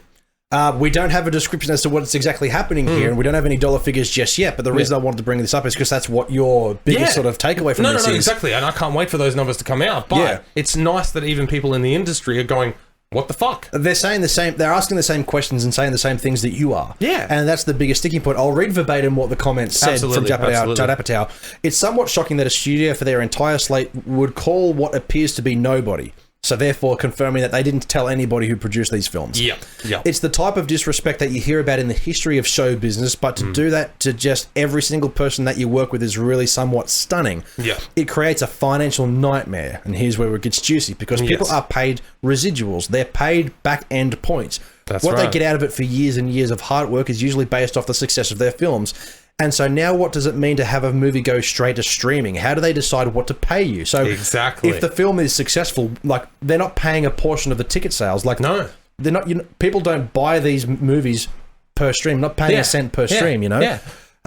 We don't have a description as to what's exactly happening here, and we don't have any dollar figures just yet. But the reason I wanted to bring this up is because that's what your biggest sort of takeaway from this is. No, exactly. And I can't wait for those numbers to come out. But it's nice that even people in the industry are going, what the fuck? They're saying the same. They're asking the same questions and saying the same things that you are. Yeah. And that's the biggest sticking point. I'll read verbatim what the comments said from Judd Apatow. It's somewhat shocking that a studio for their entire slate would call what appears to be nobody. So therefore confirming that they didn't tell anybody who produced these films. Yep. It's the type of disrespect that you hear about in the history of show business, but to do that to just every single person that you work with is really somewhat stunning. Yeah. It creates a financial nightmare, and here's where it gets juicy, because people are paid residuals. They're paid back-end points. That's what they get out of it for years and years of hard work is usually based off the success of their films. And so now what does it mean to have a movie go straight to streaming? How do they decide what to pay you? So exactly, if the film is successful, like, they're not paying a portion of the ticket sales. Like, no, they're not. People don't buy these movies per stream, not paying a cent per stream,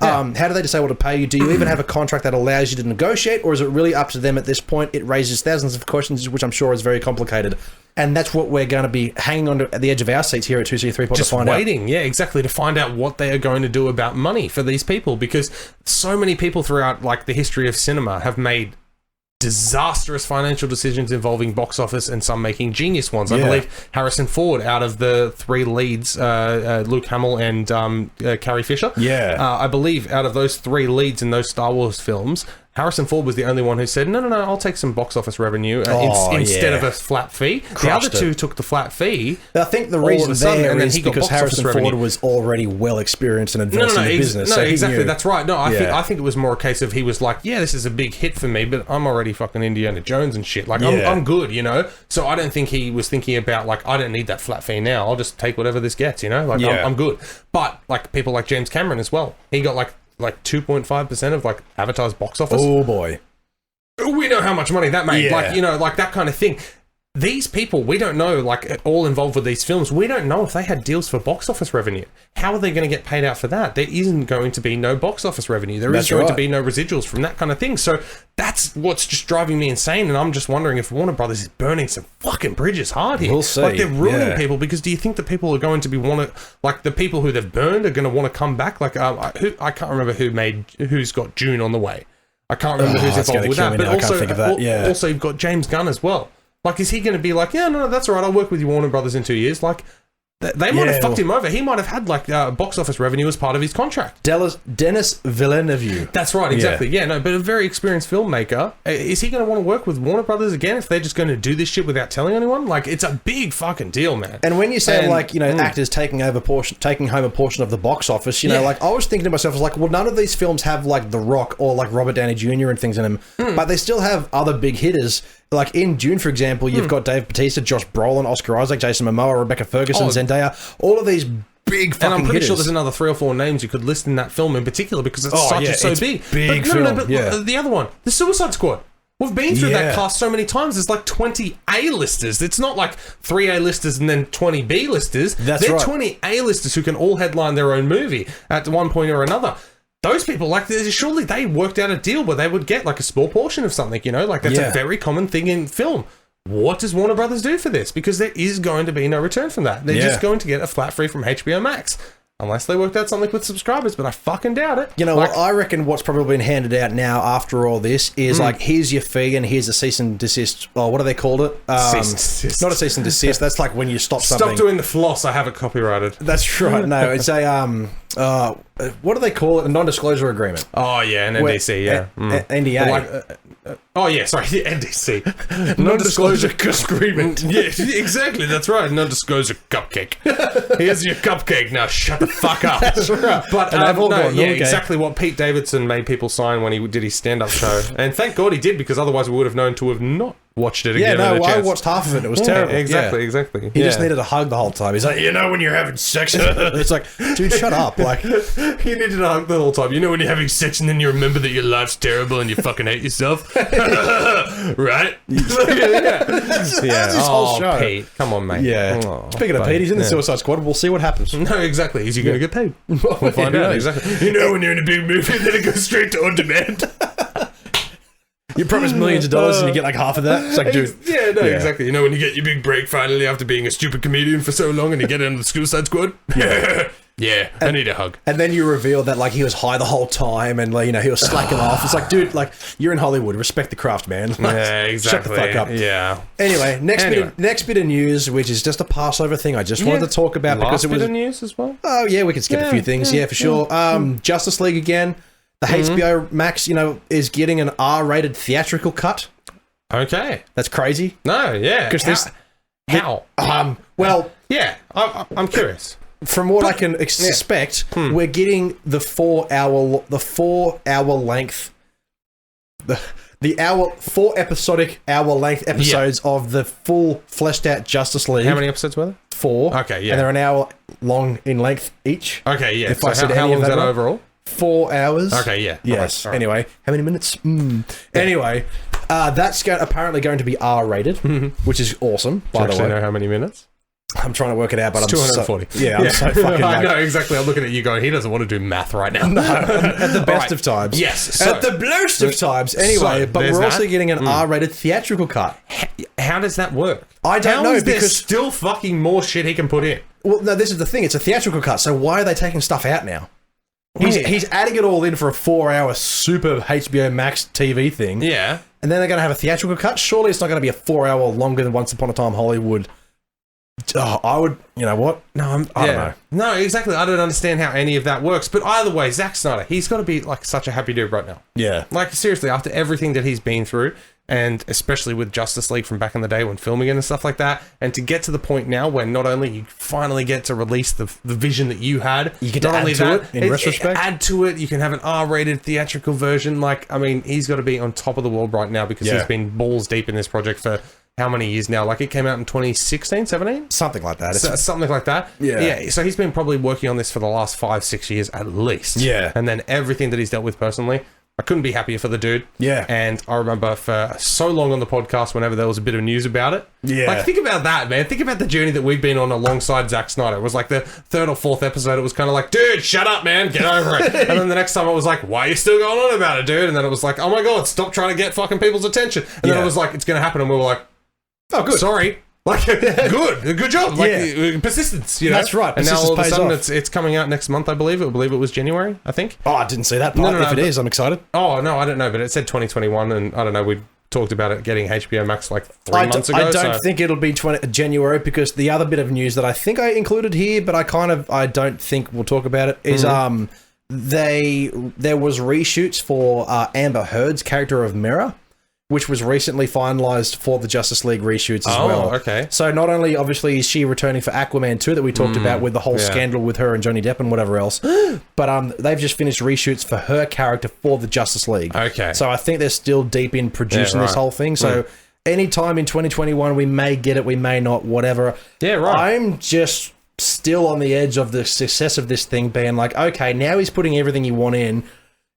How do they decide what to pay you? Do you even have a contract that allows you to negotiate, or is it really up to them at this point? It raises thousands of questions, which I'm sure is very complicated. And that's what we're going to be hanging on at the edge of our seats here at 2C3 Pod just to find waiting, out. yeah, exactly, to find out what they are going to do about money for these people, because so many people throughout like the history of cinema have made disastrous financial decisions involving box office, and some making genius ones. I believe Harrison Ford, out of the three leads, Luke Hamill and Carrie Fisher, I believe out of those three leads in those Star Wars films, Harrison Ford was the only one who said, no, I'll take some box office revenue instead of a flat fee. The other two took the flat fee. I think the reason there is because Harrison Ford was already well experienced and advanced in the business. No, exactly, that's right. No, I think it was more a case of he was like, yeah, this is a big hit for me, but I'm already fucking Indiana Jones and shit. Like, I'm good, you know? So I don't think he was thinking about, like, I don't need that flat fee now. I'll just take whatever this gets, you know? Like, I'm good. But, like, people like James Cameron as well. He got, like 2.5% of, like, Avatar's box office. Oh, boy. We know how much money that made. Like, you know, like that kind of thing. These people, we don't know, like, all involved with these films, we don't know if they had deals for box office revenue. How are they going to get paid out for that? There isn't going to be no box office revenue. There is going to be no residuals from that kind of thing. So that's what's just driving me insane. And I'm just wondering if Warner Brothers is burning some fucking bridges hard here. We'll see. Like, they're ruining people, because do you think the people are going to be like, the people who they've burned are going to want to come back? Like, I can't remember who's got June on the way. I can't remember who's involved with that. But also you've got James Gunn as well. Like, is he going to be like, yeah, no, that's all right, I'll work with you, Warner Brothers, in 2 years? Like, they might have fucked him over. He might have had, like, box office revenue as part of his contract. Denis Villeneuve. That's right, exactly. Yeah, no, but a very experienced filmmaker. Is he going to want to work with Warner Brothers again if they're just going to do this shit without telling anyone? Like, it's a big fucking deal, man. And when you say, like, you know, actors taking home a portion of the box office, you know, like, I was thinking to myself, I was like, well, none of these films have, like, The Rock or, like, Robert Downey Jr. and things in them, but they still have other big hitters. Like, in June, for example, you've got Dave Bautista, Josh Brolin, Oscar Isaac, Jason Momoa, Rebecca Ferguson, Zendaya, all of these big fucking hitters. And I'm pretty sure there's another 3 or 4 names you could list in that film in particular, because it's so big. Big film. But the other one, the Suicide Squad. We've been through that cast so many times. There's like 20 A-listers. It's not like 3 A-listers and then 20 B-listers. They're 20 A-listers who can all headline their own movie at one point or another. Those people, like, surely they worked out a deal where they would get, like, a small portion of something, you know? Like, that's a very common thing in film. What does Warner Brothers do for this? Because there is going to be no return from that. They're just going to get a flat fee from HBO Max. Unless they worked out something with subscribers, but I fucking doubt it. You know, like, I reckon what's probably been handed out now after all this is like, here's your fee and here's a cease and desist. Oh, what do they call it? Cease and desist. Not a cease and desist. That's like when you stop something. Stop doing the floss. I have it copyrighted. That's right. No, it's a what do they call it? A non-disclosure agreement. Oh yeah, an NDC. NDA. NDC. Non-disclosure agreement. Yeah, exactly. That's right. Non-disclosure cupcake. Here's your cupcake. Now shut the fuck up. That's right. But exactly what Pete Davidson made people sign when he did his stand-up show, and thank God he did, because otherwise we would have known to have not watched it again. Yeah, no, I watched half of it. It was terrible. Exactly. He just needed a hug the whole time. He's like, you know, when you're having sex, it's like, dude, shut up. Like, he needed a hug the whole time. You know, when you're having sex and then you remember that your life's terrible and you fucking hate yourself, right? That's his whole show. Pete, come on, mate. Yeah. Speaking of Pete, he's in the Suicide Squad. We'll see what happens. No, exactly. Is he going to get paid? We'll find out. Exactly. You know, when you're in a big movie, and then it goes straight to on demand. You promise millions of dollars and you get like half of that. It's like, dude. Exactly. You know, when you get your big break finally after being a stupid comedian for so long and you get into the Suicide Squad? I need a hug. And then you reveal that, like, he was high the whole time and, like, you know, he was slacking off. It's like, dude, like, you're in Hollywood. Respect the craft, man. Like, exactly. Shut the fuck up. Yeah. Anyway, next bit of news, which is just a Passover thing I just wanted to talk about. Last because it was bit of news as well? Oh, yeah, we could skip a few things. Yeah, for sure. Justice League again. The HBO Max, you know, is getting an R-rated theatrical cut. Okay. That's crazy. No, yeah. Because How? Well... Yeah, I'm curious. From what I can suspect, we're getting the 4 hour length... The 4 episodic hour length episodes of the full fleshed out Justice League. How many episodes were there? 4. Okay, yeah. And they're an hour long in length each. Okay, yeah. So how long is that overall? 4 hours. Okay, yeah. Yes. All right. Anyway, how many minutes? Anyway, that's apparently going to be R-rated, which is awesome, by the way. Know how many minutes? I'm trying to work it out, but it's I'm 240. I'm so fucking I know, exactly. I'm looking at you going, he doesn't want to do math right now. No, at the best of times. Yes. So, at the blurst of times. Anyway, but we're also getting an R-rated theatrical cut. How does that work? I don't know, because because... still fucking more shit he can put in. Well, no, this is the thing. It's a theatrical cut, so why are they taking stuff out now? He's adding it all in for a 4-hour super HBO Max TV thing. Yeah. And then they're going to have a theatrical cut? Surely it's not going to be a 4-hour longer than Once Upon a Time Hollywood. Oh, I would, you know what? No, I don't know. No, exactly. I don't understand how any of that works. But either way, Zack Snyder, he's got to be like such a happy dude right now. Yeah. Like, seriously, after everything that he's been through, and especially with Justice League from back in the day when filming it and stuff like that, and to get to the point now where not only you finally get to release the vision that you had, you get to add to it in retrospect. Add to it, you can have an R-rated theatrical version. Like, I mean, he's got to be on top of the world right now because he's been balls deep in this project for how many years now? Like, it came out in 2016, 17? Something like that. Something like that. Yeah. Yeah, so he's been probably working on this for the last 5-6 years at least. Yeah. And then everything that he's dealt with personally, I couldn't be happier for the dude. Yeah. And I remember for so long on the podcast, whenever there was a bit of news about it. Yeah. Like, think about that, man. Think about the journey that we've been on alongside Zack Snyder. It was like the 3rd or 4th episode, it was kind of like, dude, shut up, man. Get over it. And then the next time it was like, why are you still going on about it, dude? And then it was like, oh my God, stop trying to get fucking people's attention. And then it was like, it's going to happen. And we were like, oh, good. Sorry. Like, good job. Like, persistence, you know? That's right. And now all of a sudden off. it's coming out next month, I believe. I believe it was January, I think. Oh, I didn't see that part. No, if it is, I'm excited. Oh, no, I don't know. But it said 2021, and I don't know, we talked about it getting HBO Max like 3 months ago. I don't think it'll be January, because the other bit of news that I think I included here, but I don't think we'll talk about it, is there was reshoots for Amber Heard's character of Mera, which was recently finalised for the Justice League reshoots as well. Oh, okay. So not only, obviously, is she returning for Aquaman 2 that we talked about with the whole scandal with her and Johnny Depp and whatever else, but they've just finished reshoots for her character for the Justice League. Okay. So I think they're still deep in producing this whole thing. So anytime in 2021, we may get it, we may not, whatever. Yeah, right. I'm just still on the edge of the success of this thing being like, okay, now he's putting everything you want in.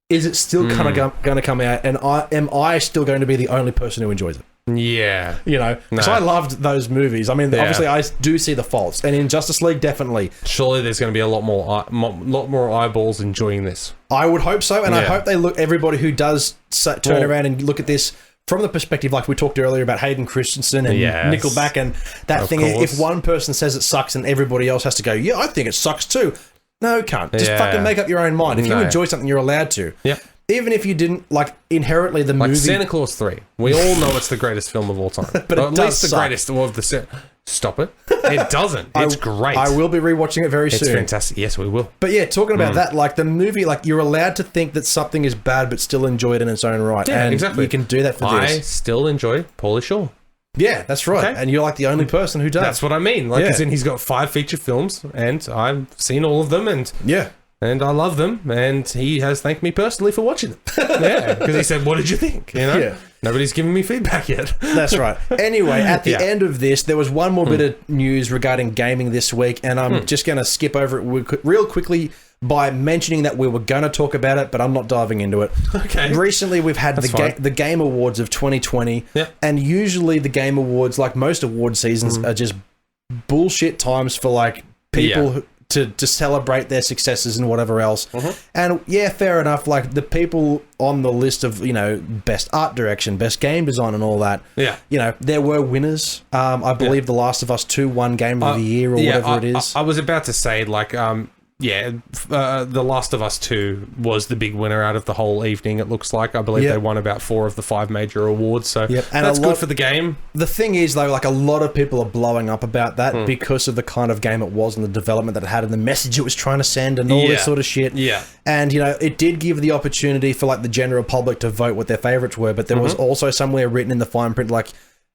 Is it still kind of going to come out? And am I still going to be the only person who enjoys it? Yeah. You know? Because I loved those movies. I mean, obviously, I do see the faults. And in Justice League, definitely. Surely there's going to be a lot more eyeballs enjoying this. I would hope so. And I hope they look, everybody who does turn around and look at this from the perspective, like we talked earlier about Hayden Christensen and Nickelback and that thing. If one person says it sucks and everybody else has to go, yeah, I think it sucks too. No, cunt. Just fucking make up your own mind. If you enjoy something, you're allowed to. Yeah. Even if you didn't, like, inherently the movie... Like Santa Claus 3. We all know it's the greatest film of all time. But at least the greatest of the... Stop it. It doesn't. It's great. I will be rewatching it very soon. It's fantastic. Yes, we will. But yeah, talking about that, like, the movie, like, you're allowed to think that something is bad but still enjoy it in its own right. Yeah, and exactly. You can do that for this. I still enjoy Pauly Shore. Yeah, that's right. Okay. And you're like the only person who does. That's what I mean. Like, as in he's got 5 feature films, and I've seen all of them, and... Yeah. And I love them, and he has thanked me personally for watching them. Yeah, because he said, what did you think? You know? Nobody's given me feedback yet. That's right. Anyway, at the end of this, there was one more bit of news regarding gaming this week, and I'm just going to skip over it real quickly by mentioning that we were going to talk about it, but I'm not diving into it. Okay. Recently, we've had the Game Awards of 2020, and usually the Game Awards, like most award seasons, are just bullshit times for like people to celebrate their successes and whatever else. And yeah, fair enough, like the people on the list of, you know, best art direction, best game design and all that, you know, there were winners. I believe The Last of Us 2 won Game of the Year or whatever it is. I was about to say, like, The Last of Us 2 was the big winner out of the whole evening, it looks like. I believe they won about 4 of the 5 major awards, so and that's good for the game. The thing is, though, like, a lot of people are blowing up about that because of the kind of game it was and the development that it had and the message it was trying to send and all this sort of shit. Yeah. And, you know, it did give the opportunity for, like, the general public to vote what their favourites were, but there was also somewhere written in the fine print, like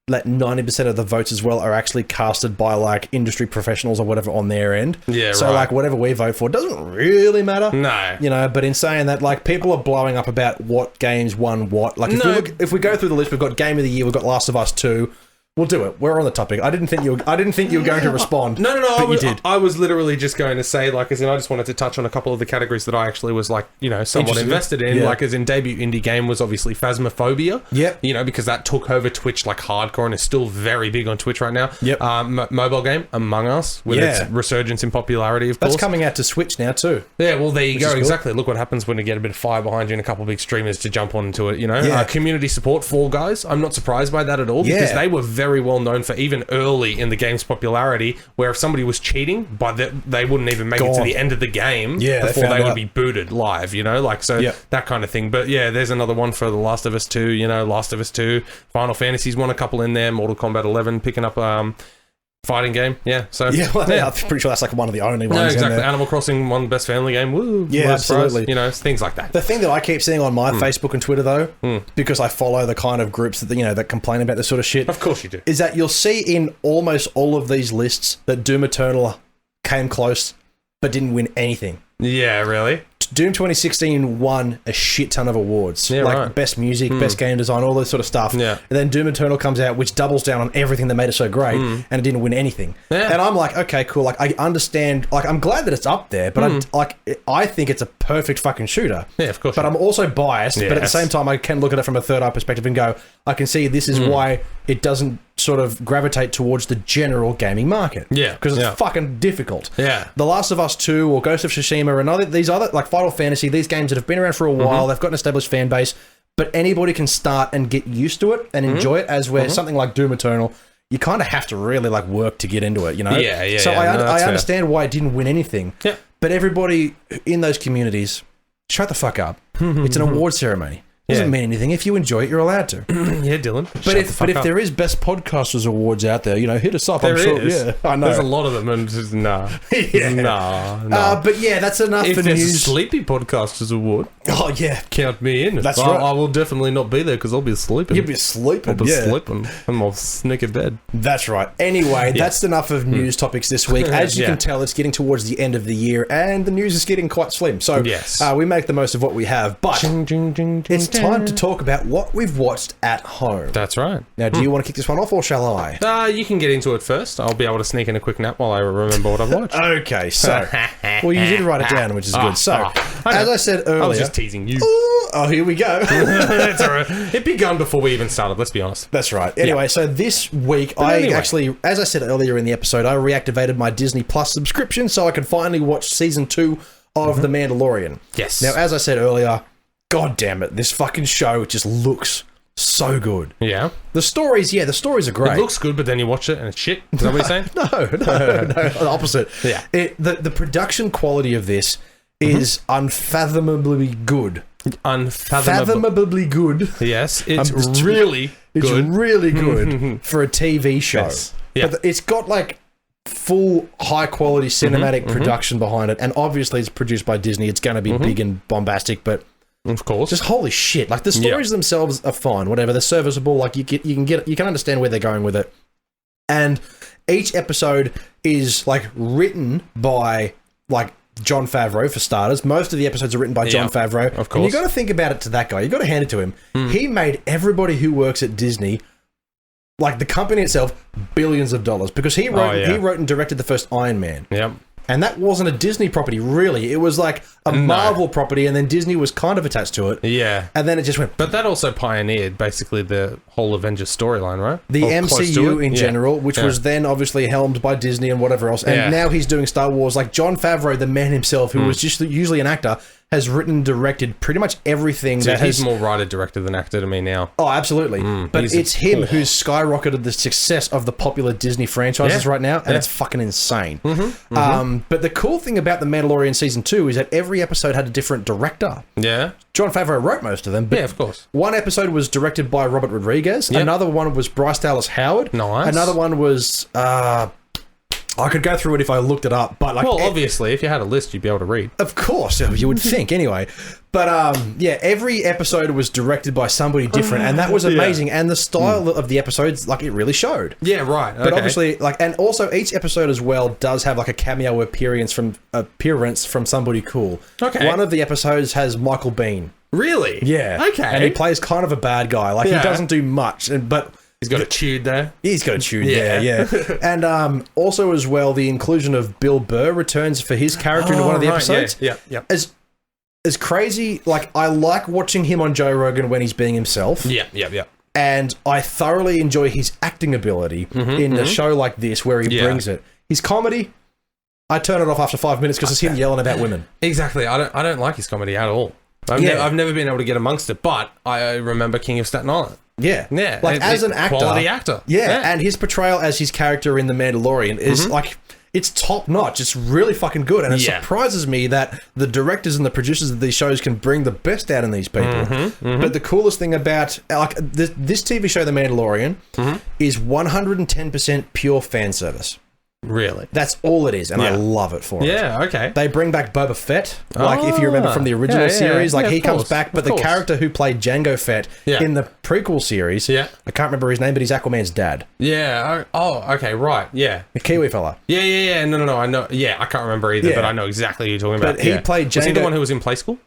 90% of the votes as well are actually casted by like industry professionals or whatever on their end. Yeah, so like whatever we vote for doesn't really matter. No, you know. But in saying that, like people are blowing up about what games won what. Like if we go through the list, we've got Game of the Year, we've got Last of Us 2, We'll do it. We're on the topic. I didn't think you were going to respond. No. But you did. I was literally just going to say, like, as in, I just wanted to touch on a couple of the categories that I actually was, like, you know, somewhat invested in. Yeah. Like, as in, debut indie game was obviously Phasmophobia. Yep. You know, because that took over Twitch like hardcore and is still very big on Twitch right now. Yep. Mobile game Among Us with its resurgence in popularity. Of course, that's coming out to Switch now too. Yeah. Well, there you go. Cool. Exactly. Look what happens when you get a bit of fire behind you and a couple of big streamers to jump onto it. You know, Yeah. Community support, Fall Guys. I'm not surprised by that at all because they were very well known for even early in the game's popularity, where if somebody was cheating, they wouldn't even make it to the end of the game before they would be booted live, you know, like, so that kind of thing. But yeah, there's another one for The Last of Us 2, you know, Last of Us 2, Final Fantasy's won a couple in there, Mortal Kombat 11 picking up fighting game, I'm pretty sure that's like one of the only ones. No, exactly. Animal Crossing won best family game. Woo! Yeah, absolutely. You know, things like that. The thing that I keep seeing on my Facebook and Twitter though, because I follow the kind of groups that that complain about this sort of shit. Of course you do. Is that you'll see in almost all of these lists that Doom Eternal came close but didn't win anything. Yeah, really? Doom 2016 won a shit ton of awards. Best music, best game design, all this sort of stuff. Yeah. And then Doom Eternal comes out, which doubles down on everything that made it so great, and it didn't win anything. Yeah. And I'm like, okay, cool. Like, I understand. Like, I'm glad that it's up there, but I think it's a perfect fucking shooter. Yeah, of course. But I'm also biased, but at the same time, I can look at it from a third-eye perspective and go, I can see this is why it doesn't sort of gravitate towards the general gaming market. Yeah. Because it's fucking difficult. Yeah. The Last of Us 2 or Ghost of Tsushima and these other, like Final Fantasy, these games that have been around for a while, they've got an established fan base, but anybody can start and get used to it and enjoy it, as where something like Doom Eternal, you kind of have to really like work to get into it, you know? Yeah. So I understand why it didn't win anything. Yeah. But everybody in those communities, shut the fuck up. It's an award ceremony. Doesn't mean anything. If you enjoy it, you're allowed to. Yeah, Dylan. But if there is Best Podcasters Awards out there, hit us up. I'm sure. Yeah, I know. There's a lot of them, and just nah. But yeah, that's enough for news. If there's a Sleepy Podcasters Award, count me in. That's right. I will definitely not be there because I'll be sleeping. You'll be sleeping. I'll be sleeping. And I'll sneak in bed. That's right. Anyway, that's enough of news topips this week. As you can tell, it's getting towards the end of the year, and the news is getting quite slim. So we make the most of what we have. But it's time to talk about what we've watched at home. That's right. Now, do you want to kick this one off, or shall I? You can get into it first. I'll be able to sneak in a quick nap while I remember what I've watched. Okay, so... well, you did write it down, which is good. So, as I said earlier... I was just teasing you. Oh, here we go. That's all right. It begun before we even started, let's be honest. That's right. Anyway, so this week, actually, as I said earlier in the episode, I reactivated my Disney Plus subscription so I could finally watch Season 2 of The Mandalorian. Yes. Now, as I said earlier... God damn it, this fucking show just looks so good. Yeah. The stories are great. It looks good, but then you watch it and it's shit. Is that what you're saying? No, the opposite. Yeah. The production quality of this is unfathomably good. Unfathomably good. Yes, it's really good. It's really good for a TV show. Yes. Yeah. But it's got like full high quality cinematic production behind it, and obviously it's produced by Disney. It's going to be big and bombastic, but of course, just holy shit! Like the stories themselves are fine, whatever. They're serviceable. Like you can understand where they're going with it, and each episode is like written by like Jon Favreau for starters. Most of the episodes are written by Jon Favreau. Of course, and you got to think about it to that guy. You got to hand it to him. He made everybody who works at Disney, like the company itself, billions of dollars because he wrote and directed the first Iron Man. Yep. And that wasn't a Disney property, really. It was like a Marvel property, and then Disney was kind of attached to it. Yeah. And then it just went... But that also pioneered, basically, the whole Avengers storyline, right? The MCU in general, which was then obviously helmed by Disney and whatever else. And now he's doing Star Wars. Like, Jon Favreau, the man himself, who was just usually an actor, has written and directed pretty much everything so he's more writer-director than actor to me now. Oh, absolutely. But it's him who's skyrocketed the success of the popular Disney franchises right now, and it's fucking insane. But the cool thing about The Mandalorian Season 2 is that every episode had a different director. Yeah. Jon Favreau wrote most of them. But of course. One episode was directed by Robert Rodriguez. Another one was Bryce Dallas Howard. Nice. Another one was... I could go through it if I looked it up, but like... Well, obviously, if you had a list, you'd be able to read. Of course, you would think, anyway. But, every episode was directed by somebody different, and that was amazing. And the style of the episodes, like, it really showed. Yeah, right. Okay. But obviously, like... And also, each episode as well does have, like, a cameo appearance from somebody cool. Okay. One of the episodes has Michael Biehn. Really? Yeah. Okay. And he plays kind of a bad guy. Like, he doesn't do much, but... He's got a tune there. He's got a tune there, yeah. And also as well, the inclusion of Bill Burr returns for his character in one of the episodes. Yeah. As crazy, like, I like watching him on Joe Rogan when he's being himself. Yeah. And I thoroughly enjoy his acting ability in a show like this where he brings it. His comedy, I turn it off after 5 minutes because it's him yelling about women. Exactly. I don't like his comedy at all. I've never been able to get amongst it, but I remember King of Staten Island. Yeah. Like, as an actor. Quality actor. Yeah. And his portrayal as his character in The Mandalorian is, like, it's top notch. It's really fucking good. And it surprises me that the directors and the producers of these shows can bring the best out in these people. But the coolest thing about, like, this TV show, The Mandalorian, is 110% pure fan service. Really? That's all it is, and I love it for it. Yeah, okay. They bring back Boba Fett, like, if you remember from the original series, like, he comes back, but the character who played Jango Fett in the prequel series, I can't remember his name, but he's Aquaman's dad. Yeah. Oh, okay, right, yeah. The Kiwi fella. Yeah. No, I know. Yeah, I can't remember either, but I know exactly who you're talking about. But he played Jango... Was he the one who was in Play School?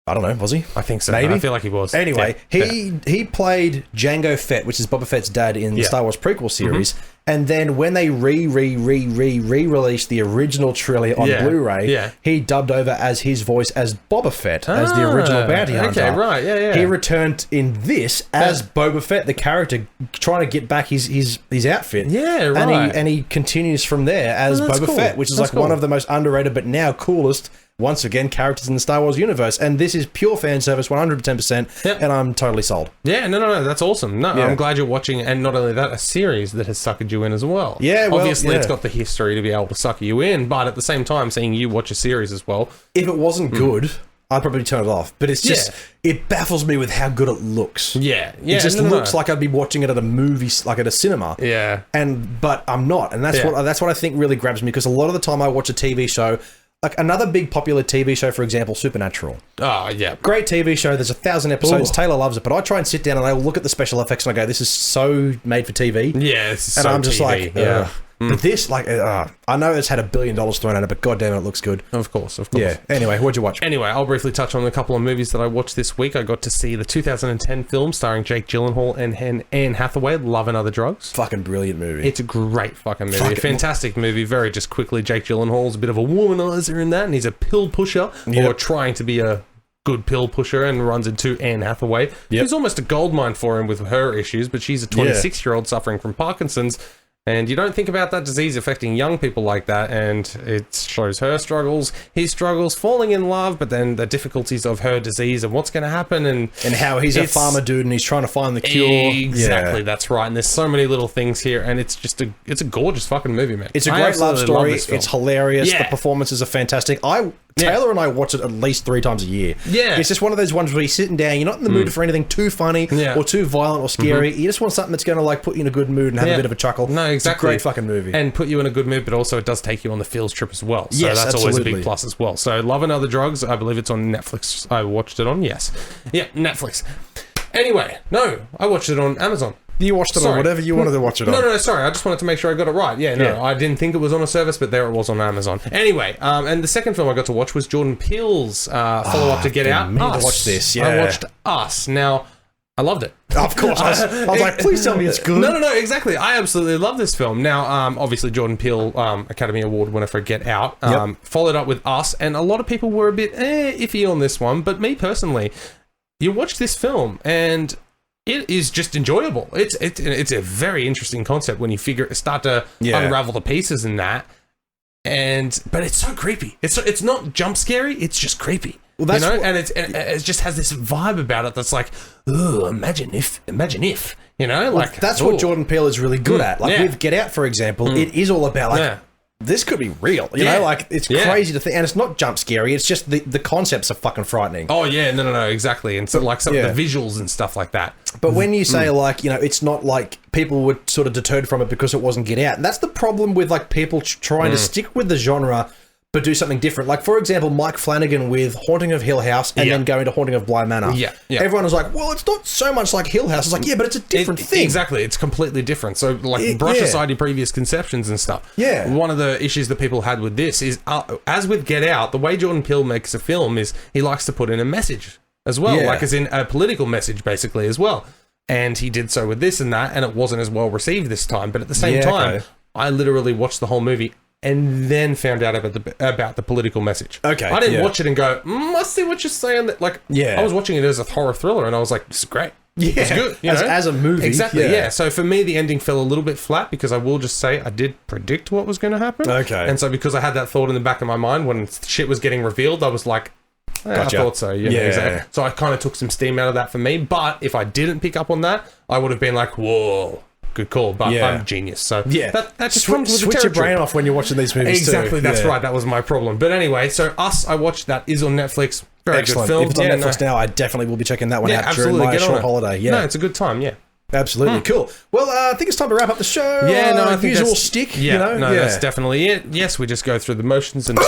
I don't know, was he? I think so. Maybe. I feel like he was. Anyway, he played Jango Fett, which is Boba Fett's dad in the Star Wars prequel series. And then when they re-released the original trilogy on Blu-ray, he dubbed over as his voice as Boba Fett, as the original bounty hunter. Okay, right, yeah. He returned in this as Boba Fett, the character, trying to get back his outfit. Yeah, right. And he continues from there as Boba Fett, which is one of the most underrated but now coolest, once again, characters in the Star Wars universe. And this is pure fan service, 110%, and I'm totally sold. Yeah, no, that's awesome. No, I'm glad you're watching, and not only that, a series that has suckered you in as well. Yeah, well, obviously it's got the history to be able to sucker you in, but at the same time, seeing you watch a series as well. If it wasn't good, I'd probably turn it off. But it's just, it baffles me with how good it looks. Yeah. It just looks like I'd be watching it at a movie, like at a cinema. Yeah. But I'm not, and that's what I think really grabs me, because a lot of the time I watch a TV show. Like another big popular TV show, for example, Supernatural. Oh, yeah. Great TV show. There's 1,000 episodes. Ooh. Taylor loves it. But I try and sit down and I look at the special effects and I go, this is so made for TV. Yeah, it's and so I'm just TV. Like, But this, like, I know it's had $1 billion thrown at it, but goddamn it looks good. Of course. Yeah. Anyway, what'd you watch? Anyway, I'll briefly touch on a couple of movies that I watched this week. I got to see the 2010 film starring Jake Gyllenhaal and Anne Hathaway, Love and Other Drugs. Fucking brilliant movie. It's a great fucking movie. A fantastic movie. Very just quickly, Jake Gyllenhaal's a bit of a womanizer in that, and he's a pill pusher, or trying to be a good pill pusher, and runs into Anne Hathaway, who's almost a goldmine for him with her issues, but she's a 26-year-old suffering from Parkinson's. And you don't think about that disease affecting young people like that, and it shows her struggles, his struggles, falling in love, but then the difficulties of her disease and what's going to happen, and how he's a farmer dude and he's trying to find the cure. Exactly, that's right. And there's so many little things here, and it's just it's a gorgeous fucking movie, man. It's a great love story. It's hilarious. The performances are fantastic. Taylor and I watch it at least 3 times a year. Yeah. It's just one of those ones where you're sitting down, you're not in the mood for anything too funny or too violent or scary. You just want something that's going to like put you in a good mood and have a bit of a chuckle. No, exactly. It's a great fucking movie. And put you in a good mood, but also it does take you on the feels trip as well. So that's always a big plus as well. So Love and Other Drugs, I believe it's on Netflix. I watched it on, Netflix. Anyway, no, I watched it on Amazon. You watched it on whatever you wanted to watch it on. No, sorry. I just wanted to make sure I got it right. I didn't think it was on a service, but there it was on Amazon. Anyway, and the second film I got to watch was Jordan Peele's follow-up to Get Out, Us. To watch this, I watched Us. Now, I loved it. Of course. I was like, please tell me it's good. No, exactly. I absolutely love this film. Now, obviously, Jordan Peele, Academy Award winner for Get Out, followed up with Us, and a lot of people were a bit iffy on this one, but me personally, you watch this film, and it is just enjoyable. It's a very interesting concept when you start to unravel the pieces in that, but it's so creepy. It's not jump scary. It's just creepy. Well, that's and it just has this vibe about it that's like, ooh, imagine if, that's what Jordan Peele is really good at. Like with Get Out, for example, it is all about this could be real, you know, like it's crazy to think, and it's not jump scary. It's just the concepts are fucking frightening. Oh yeah, no, exactly, and so like some of the visuals and stuff like that. But when you say like, you know, it's not like people were sort of deterred from it because it wasn't Get Out, and that's the problem with like people trying to stick with the genre but do something different. Like, for example, Mike Flanagan with Haunting of Hill House and then going to Haunting of Bly Manor. Yeah. Everyone was like, well, it's not so much like Hill House. It's like, yeah, but it's a different thing. Exactly. It's completely different. So, like, brush aside your previous conceptions and stuff. Yeah. One of the issues that people had with this is, as with Get Out, the way Jordan Peele makes a film is he likes to put in a message as well. Like, as in a political message, basically, as well. and he did so with this and that, and it wasn't as well received this time. But at the same time, I literally watched the whole movie and then found out about the political message. Okay, I didn't watch it and go, I see what you're saying. That I was watching it as a horror thriller, and I was like, this is great. Yeah, it's good. As a movie, exactly. Yeah. So for me, the ending fell a little bit flat because I will just say I did predict what was going to happen. Okay, and so because I had that thought in the back of my mind when shit was getting revealed, I was like, gotcha. I thought so. Exactly. So I kind of took some steam out of that for me. But if I didn't pick up on that, I would have been like, whoa. Good call, but I'm a genius. So that just comes with switch your brain off when you're watching these movies. Exactly, that's right. That was my problem. But anyway, so Us, I watched that. Is on Netflix. Very good film. If it's on Netflix now, I definitely will be checking that one out during my short holiday. Yeah, no, it's a good time. Yeah. Absolutely. Cool. Well, I think it's time to wrap up the show. Yeah, no, I think usual stick. Yeah, that's definitely it. Yes, we just go through the motions until...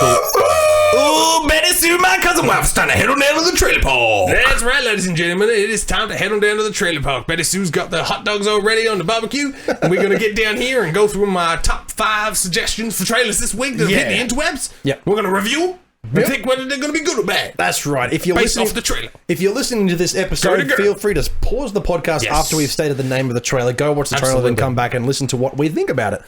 Oh, Betty Sue, my cousin wife, it's time to head on down to the trailer park. That's right, ladies and gentlemen. It is time to head on down to the trailer park. Betty Sue's got the hot dogs already on the barbecue, and we're going to get down here and go through my top 5 suggestions for trailers this week that have hit the interwebs. Yep. We're going to review and think whether they're going to be good or bad. That's right. If you're Based off the trailer. If you're listening to this episode, feel free to pause the podcast after we've stated the name of the trailer. Go watch the trailer, then come back and listen to what we think about it.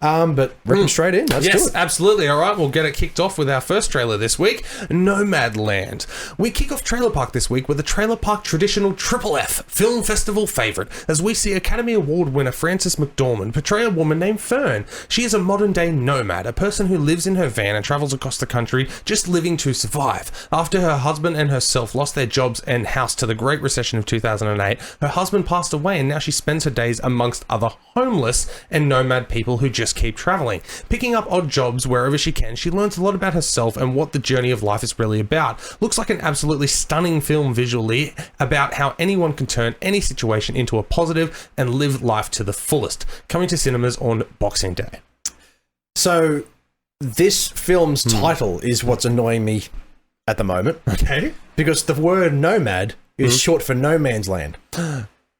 But ripping straight in. Let's do it. Absolutely. All right, we'll get it kicked off with our first trailer this week, Nomad Land. We kick off Trailer Park this week with a Trailer Park traditional Triple F film festival favourite, as we see Academy Award winner Frances McDormand portray a woman named Fern. She is a modern-day nomad, a person who lives in her van and travels across the country, just living to survive. After her husband and herself lost their jobs and house to the Great Recession of 2008, her husband passed away, and now she spends her days amongst other homeless and nomad people who just keep traveling. Picking up odd jobs wherever she can, she learns a lot about herself and what the journey of life is really about. Looks like an absolutely stunning film visually about how anyone can turn any situation into a positive and live life to the fullest. Coming to cinemas on Boxing Day. So, this film's title is what's annoying me at the moment. Okay. Because the word nomad is short for no man's land.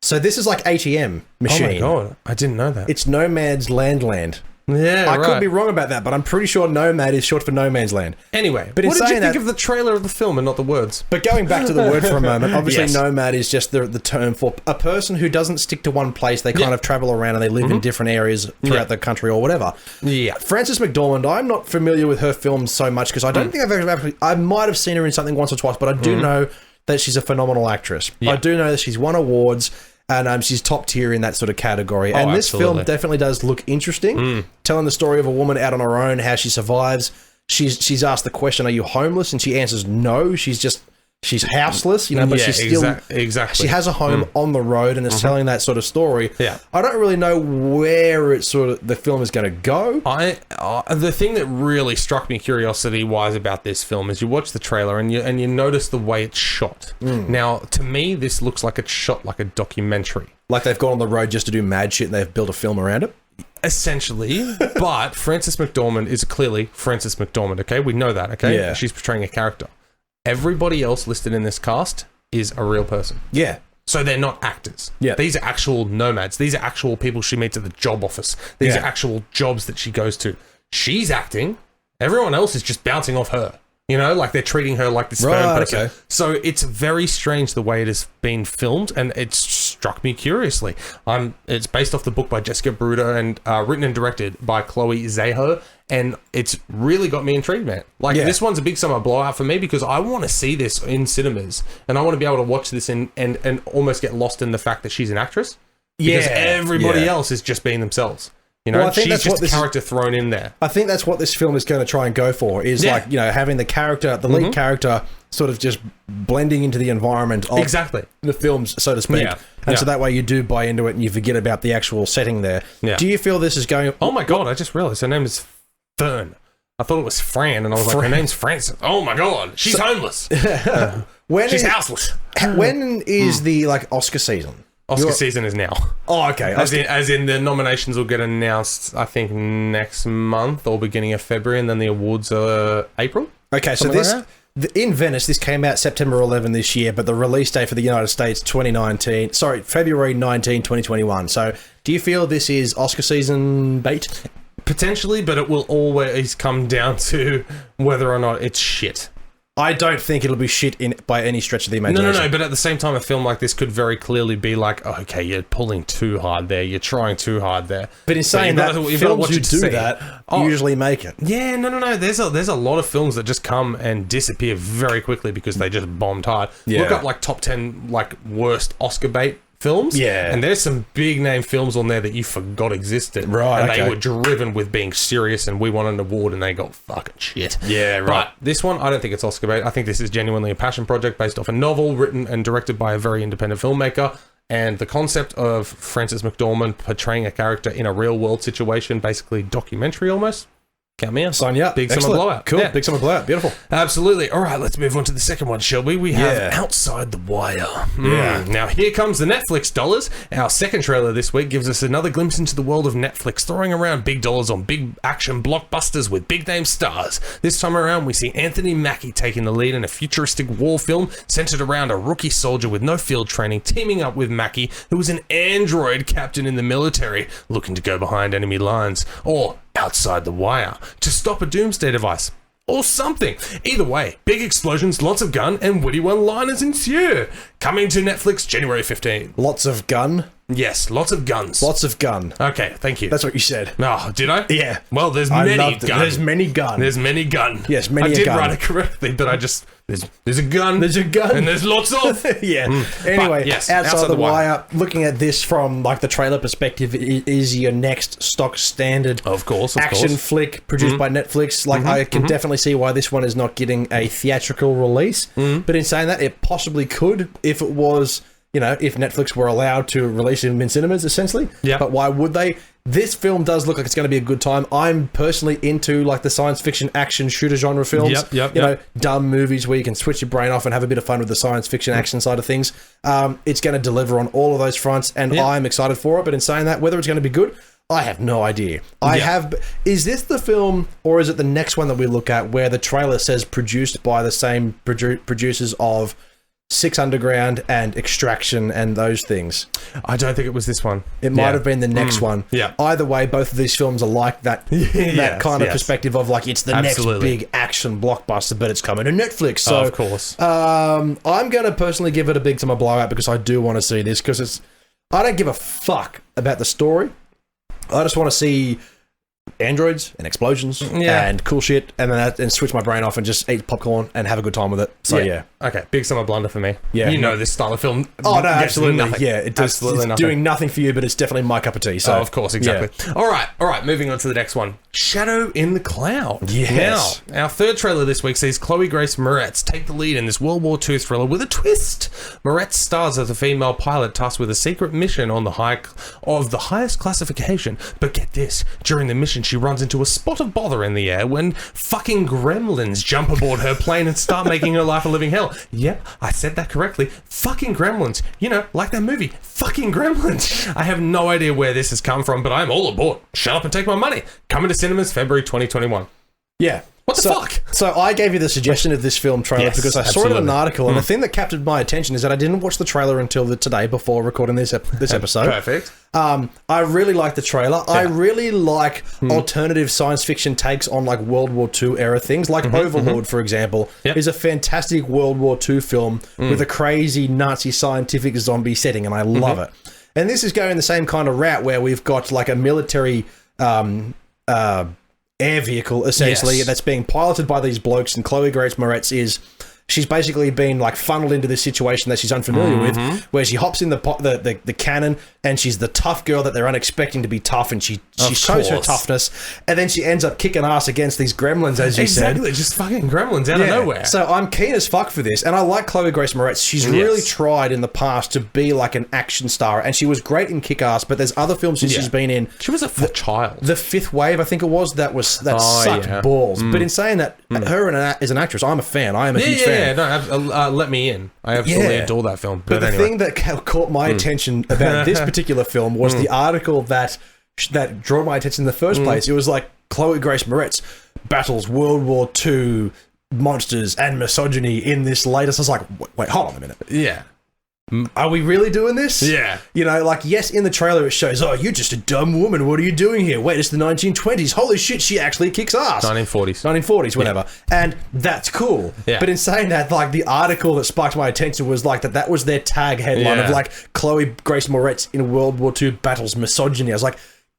So this is like ATM machine. Oh my god, I didn't know that. It's Nomad's land. Yeah, I could be wrong about that, but I'm pretty sure Nomad is short for no man's land. Anyway, but what did you think of the trailer of the film and not the words? But going back to the word for a moment, obviously nomad is just the term for a person who doesn't stick to one place. They kind of travel around and they live in different areas throughout the country or whatever. Yeah. Frances McDormand, I'm not familiar with her films so much because I don't think I've ever... I might have seen her in something once or twice, but I do know that she's a phenomenal actress. I do know that she's won awards. And she's top tier in that sort of category. And this film definitely does look interesting, telling the story of a woman out on her own, how she survives. She's asked the question, are you homeless? And she answers no. She's houseless, but she's still... Exactly. She has a home on the road and is telling that sort of story. Yeah. I don't really know where the film is going to go. The thing that really struck me curiosity-wise about this film is you watch the trailer and you notice the way it's shot. Now, to me, this looks like it's shot like a documentary. Like they've gone on the road just to do mad shit and they've built a film around it? Essentially, but Frances McDormand is clearly Frances McDormand, okay? We know that, okay? Yeah. She's portraying a character. Everybody else listed in this cast is a real person. Yeah. So they're not actors. Yeah. These are actual nomads. These are actual people she meets at the job office. These are actual jobs that she goes to. She's acting. Everyone else is just bouncing off her. Like they're treating her like this person. Okay. So it's very strange the way it has been filmed, and it struck me curiously. It's based off the book by Jessica Bruder and written and directed by Chloe Zhao, and it's really got me intrigued, man. This one's a big summer blowout for me because I want to see this in cinemas, and I want to be able to watch this and almost get lost in the fact that she's an actress. Because everybody else is just being themselves. I think she's just a character thrown in there. I think that's what this film is going to try and go for, is having the character, the lead character, sort of just blending into the environment of the films, so to speak. Yeah. And so that way you do buy into it and you forget about the actual setting there. Yeah. Do you feel this is going... Oh my god, I just realised her name is Fern. I thought it was Fran, and I was like, her name's Frances. Oh my god, she's homeless. She's houseless. When is the Oscar season? Oscar season is now. Oh, okay. As in the nominations will get announced, I think, next month or beginning of February, and then the awards are April. Okay, so this... in Venice, this came out September 11 this year, but the release date for the United States, February 19, 2021. So do you feel this is Oscar season bait? Potentially, but it will always come down to whether or not it's shit. I don't think it'll be shit by any stretch of the imagination. No. But at the same time, a film like this could very clearly be like, oh, okay, you're pulling too hard there. You're trying too hard there. But in saying that, films who do that usually make it. Yeah, no. There's a lot of films that just come and disappear very quickly because they just bombed hard. Yeah. Look up like top 10 like worst Oscar bait films. Yeah. And there's some big name films on there that you forgot existed. Right, And okay. they were driven with being serious and we won an award and they got fucking shit. Yeah, right. But this one, I don't think it's Oscar bait. I think this is genuinely a passion project based off a novel written and directed by a very independent filmmaker. And the concept of Frances McDormand portraying a character in a real world situation, basically documentary almost. Count me out. Sign you up. Big summer Excellent. blowout. Cool. Yeah. Big summer blowout. Beautiful. Absolutely. All right, let's move on to the second one, shall we? We have Outside the Wire. Yeah. Now, here comes the Netflix dollars. Our second trailer this week gives us another glimpse into the world of Netflix, throwing around big dollars on big action blockbusters with big name stars. This time around, we see Anthony Mackie taking the lead in a futuristic war film centered around a rookie soldier with no field training, teaming up with Mackie, who is an android captain in the military, looking to go behind enemy lines. Or outside the wire to stop a doomsday device or something. Either way, big explosions, lots of gun, and witty one-liners ensue. Coming to Netflix January 15th. Lots of gun. Yes, lots of guns. Lots of gun. Okay, thank you. That's what you said. Oh, did I? Yeah. Well, there's I many loved it. gun. There's many gun. There's many gun. Yes, many I a did gun. write it correctly, but I just... There's a gun. There's a gun. And there's lots of... Yeah. Anyway, But, yes, outside the wire, looking at this from like the trailer perspective, is your next stock standard Of course. action flick produced by Netflix. Like, I can definitely see why this one is not getting a theatrical release. But in saying that, it possibly could if it was, you know, if Netflix were allowed to release it in cinemas, essentially. Yeah. But why would they? This film does look like it's going to be a good time. I'm personally into like the science fiction action shooter genre films. Yep. You know, dumb movies where you can switch your brain off and have a bit of fun with the science fiction action side of things. It's going to deliver on all of those fronts, and I'm excited for it. But in saying that, whether it's going to be good, I have no idea. Is this the film, or is it the next one that we look at where the trailer says produced by the same producers of Six Underground and Extraction and those things? I don't think it was this one. It might have been the next one. Yeah. Either way, both of these films are like that. That kind of perspective of like it's the next big action blockbuster, but it's coming to Netflix. So of course, I'm going to personally give it a big summer blowout because I do want to see this because I don't give a fuck about the story. I just want to see androids and explosions and cool shit, and then and switch my brain off and just eat popcorn and have a good time with it. So yeah. Okay, big summer blunder for me. Yeah. You know this style of film. Oh no, absolutely. Nothing. Yeah, it does. Absolutely it's nothing. doing nothing for you, but it's definitely my cup of tea. So of course, exactly. Yeah. All right. Moving on to the next one. Shadow in the Cloud. Yes. Now, our third trailer this week sees Chloe Grace Moretz take the lead in this World War II thriller with a twist. Moretz stars as a female pilot tasked with a secret mission on the highest classification. But get this, during the mission, she runs into a spot of bother in the air when fucking gremlins jump aboard her plane and start making her life a living hell. Yep, I said that correctly. Fucking gremlins. You know, like that movie. Fucking gremlins. I have no idea where this has come from, but I'm all aboard. Shut up and take my money. Coming to cinemas February 2021. Yeah. What the fuck? So I gave you the suggestion of this film trailer because I saw it in an article, and the thing that captured my attention is that I didn't watch the trailer until today before recording this episode. Perfect. I really like the trailer. Yeah. I really like alternative science fiction takes on like World War II era things. Like Overlord, for example, is a fantastic World War II film with a crazy Nazi scientific zombie setting, and I love it. And this is going the same kind of route where we've got like a military air vehicle essentially that's being piloted by these blokes, and Chloe Grace Moretz she's basically been like funneled into this situation that she's unfamiliar with, where she hops in the cannon, and she's the tough girl that they're unexpecting to be tough, and she shows her toughness, and then she ends up kicking ass against these gremlins, as you said. Exactly, just fucking gremlins out of nowhere. So I'm keen as fuck for this, and I like Chloe Grace Moretz. She's really tried in the past to be like an action star, and she was great in Kick-Ass, but there's other films that she's been in. She was a child. The Fifth Wave, I think it was, that sucked balls. But in saying that, her as an actress, I'm a fan. I am a huge fan. Yeah, no, Let Me In. I absolutely adore that film. But the thing that caught my attention about this particular film was the article that drew my attention in the first place. It was like Chloe Grace Moretz battles World War II monsters and misogyny in this latest. I was like, wait, hold on a minute. Yeah. are we really doing this? Yeah. You know, like, yes, in the trailer it shows, oh, you're just a dumb woman. What are you doing here? Wait, it's the 1920s. Holy shit, she actually kicks ass. 1940s, whatever. Yeah. And that's cool. Yeah. But in saying that, like, the article that sparked my attention was like that was their tag headline of like, Chloe Grace Moretz in World War II battles misogyny. I was like,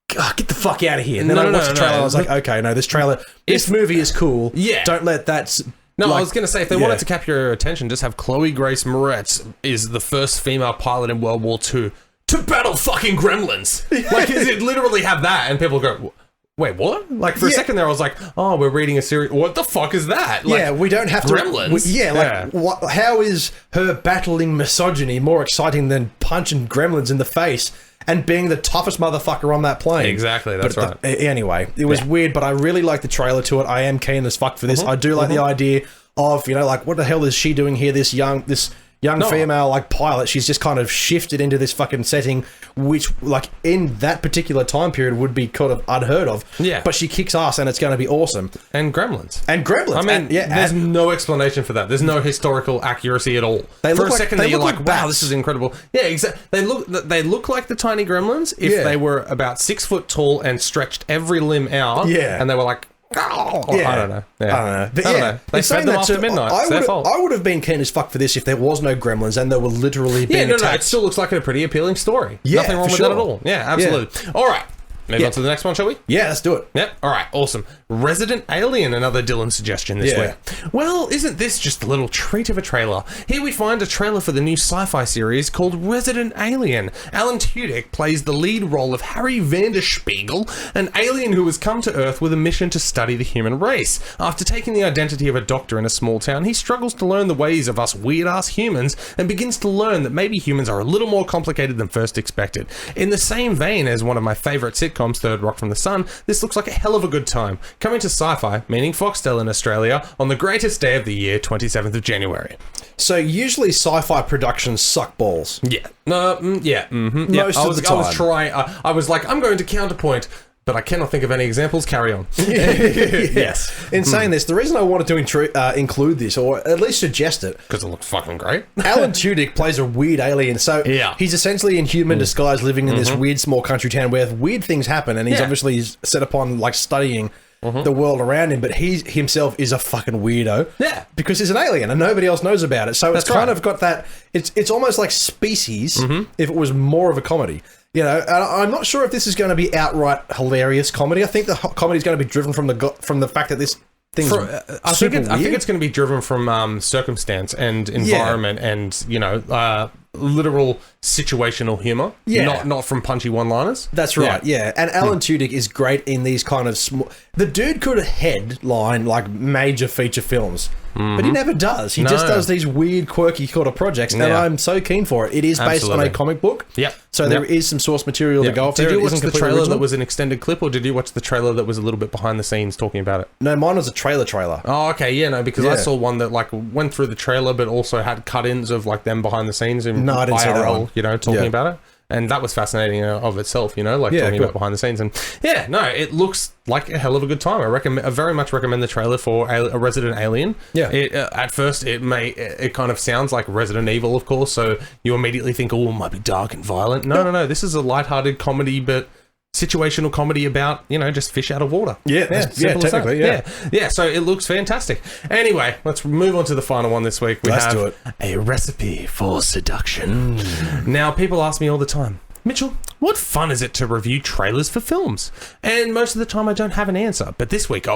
God, get the fuck out of here. And then I watched the trailer, I was like, okay, no, this movie is cool. Yeah. Don't let that... No, like, I was going to say, if they wanted to capture your attention, just have Chloe Grace Moretz is the first female pilot in World War II to battle fucking gremlins. Like, it literally have that, and people go, wait, what? Like, for a second there, I was like, oh, we're reading a series. What the fuck is that? Like, we don't have gremlins. What? How is her battling misogyny more exciting than punching gremlins in the face and being the toughest motherfucker on that plane? Exactly, that's right. Anyway, it was weird, but I really like the trailer to it. I am keen as fuck for this. I do like the idea of, you know, like, what the hell is she doing here? This young female, like, pilot, she's just kind of shifted into this fucking setting, which, like, in that particular time period would be kind of unheard of. Yeah. But she kicks ass, and it's going to be awesome. And gremlins. I mean, there's no explanation for that. There's no historical accuracy at all. For a second, you're like, wow, this is incredible. Yeah, exactly. They look like the tiny gremlins if they were about 6 foot tall and stretched every limb out. Yeah. And they were like... I don't know. I don't know. But I don't know. They fed them after midnight. It's their fault. I would have been keen as fuck for this if there was no gremlins and they were literally being attacked. No, it still looks like a pretty appealing story. Yeah, nothing wrong with that at all. Yeah, absolutely. Yeah. All right. Move on to the next one, shall we? Yeah, let's do it. Yep. All right. Awesome. Resident Alien, another Dylan suggestion this week. Well, isn't this just a little treat of a trailer? Here we find a trailer for the new sci-fi series called Resident Alien. Alan Tudyk plays the lead role of Harry Vanderspiegel, an alien who has come to Earth with a mission to study the human race. After taking the identity of a doctor in a small town, he struggles to learn the ways of us weird-ass humans and begins to learn that maybe humans are a little more complicated than first expected. In the same vein as one of my favourite sitcoms, Third Rock from the Sun, this looks like a hell of a good time. Coming to Sci-Fi, meaning Foxtel in Australia, on the greatest day of the year, 27th of January. So usually sci-fi productions suck balls. Yeah. Mm-hmm. Most of the time. I was like, I'm going to counterpoint, but I cannot think of any examples. Carry on. Yes. In saying this, the reason I wanted to include this, or at least suggest it... Because it looks fucking great. Alan Tudyk plays a weird alien. So he's essentially in human disguise living in this weird small country town where weird things happen, and he's obviously set upon, like, studying the world around him, but he himself is a fucking weirdo. Yeah. Because he's an alien and nobody else knows about it. So it's kind of got that... It's almost like Species if it was more of a comedy. You know, and I'm not sure if this is going to be outright hilarious comedy. I think the comedy is going to be driven from the fact that this thing's I think it's going to be driven from circumstance and environment and, you know, literal situational humor. Yeah. Not from punchy one-liners. That's right, yeah. And Alan Tudyk is great in these kind of small... The dude could headline, like, major feature films. But he never does. He just does these weird, quirky sort of projects, and I'm so keen for it. It is based on a comic book, so there is some source material to go off there. Did you watch the trailer that was an extended clip, or did you watch the trailer that was a little bit behind the scenes talking about it? No, mine was a trailer. Oh, okay, because I saw one that, like, went through the trailer, but also had cut-ins of, like, them behind the scenes in I didn't see that one. You know, talking about it. And that was fascinating of itself, you know, like talking about behind the scenes. And it looks like a hell of a good time. I very much recommend the trailer for a Resident Alien. Yeah. At first, it kind of sounds like Resident Evil, of course, so you immediately think, oh, it might be dark and violent. No. This is a lighthearted comedy, but situational comedy about, you know, just fish out of water. Technically. So it looks fantastic. Anyway, let's move on to the final one this week. Let's do it. A recipe for seduction. Now, people ask me all the time, Mitchell, what fun is it to review trailers for films? And most of the time I don't have an answer, but this week,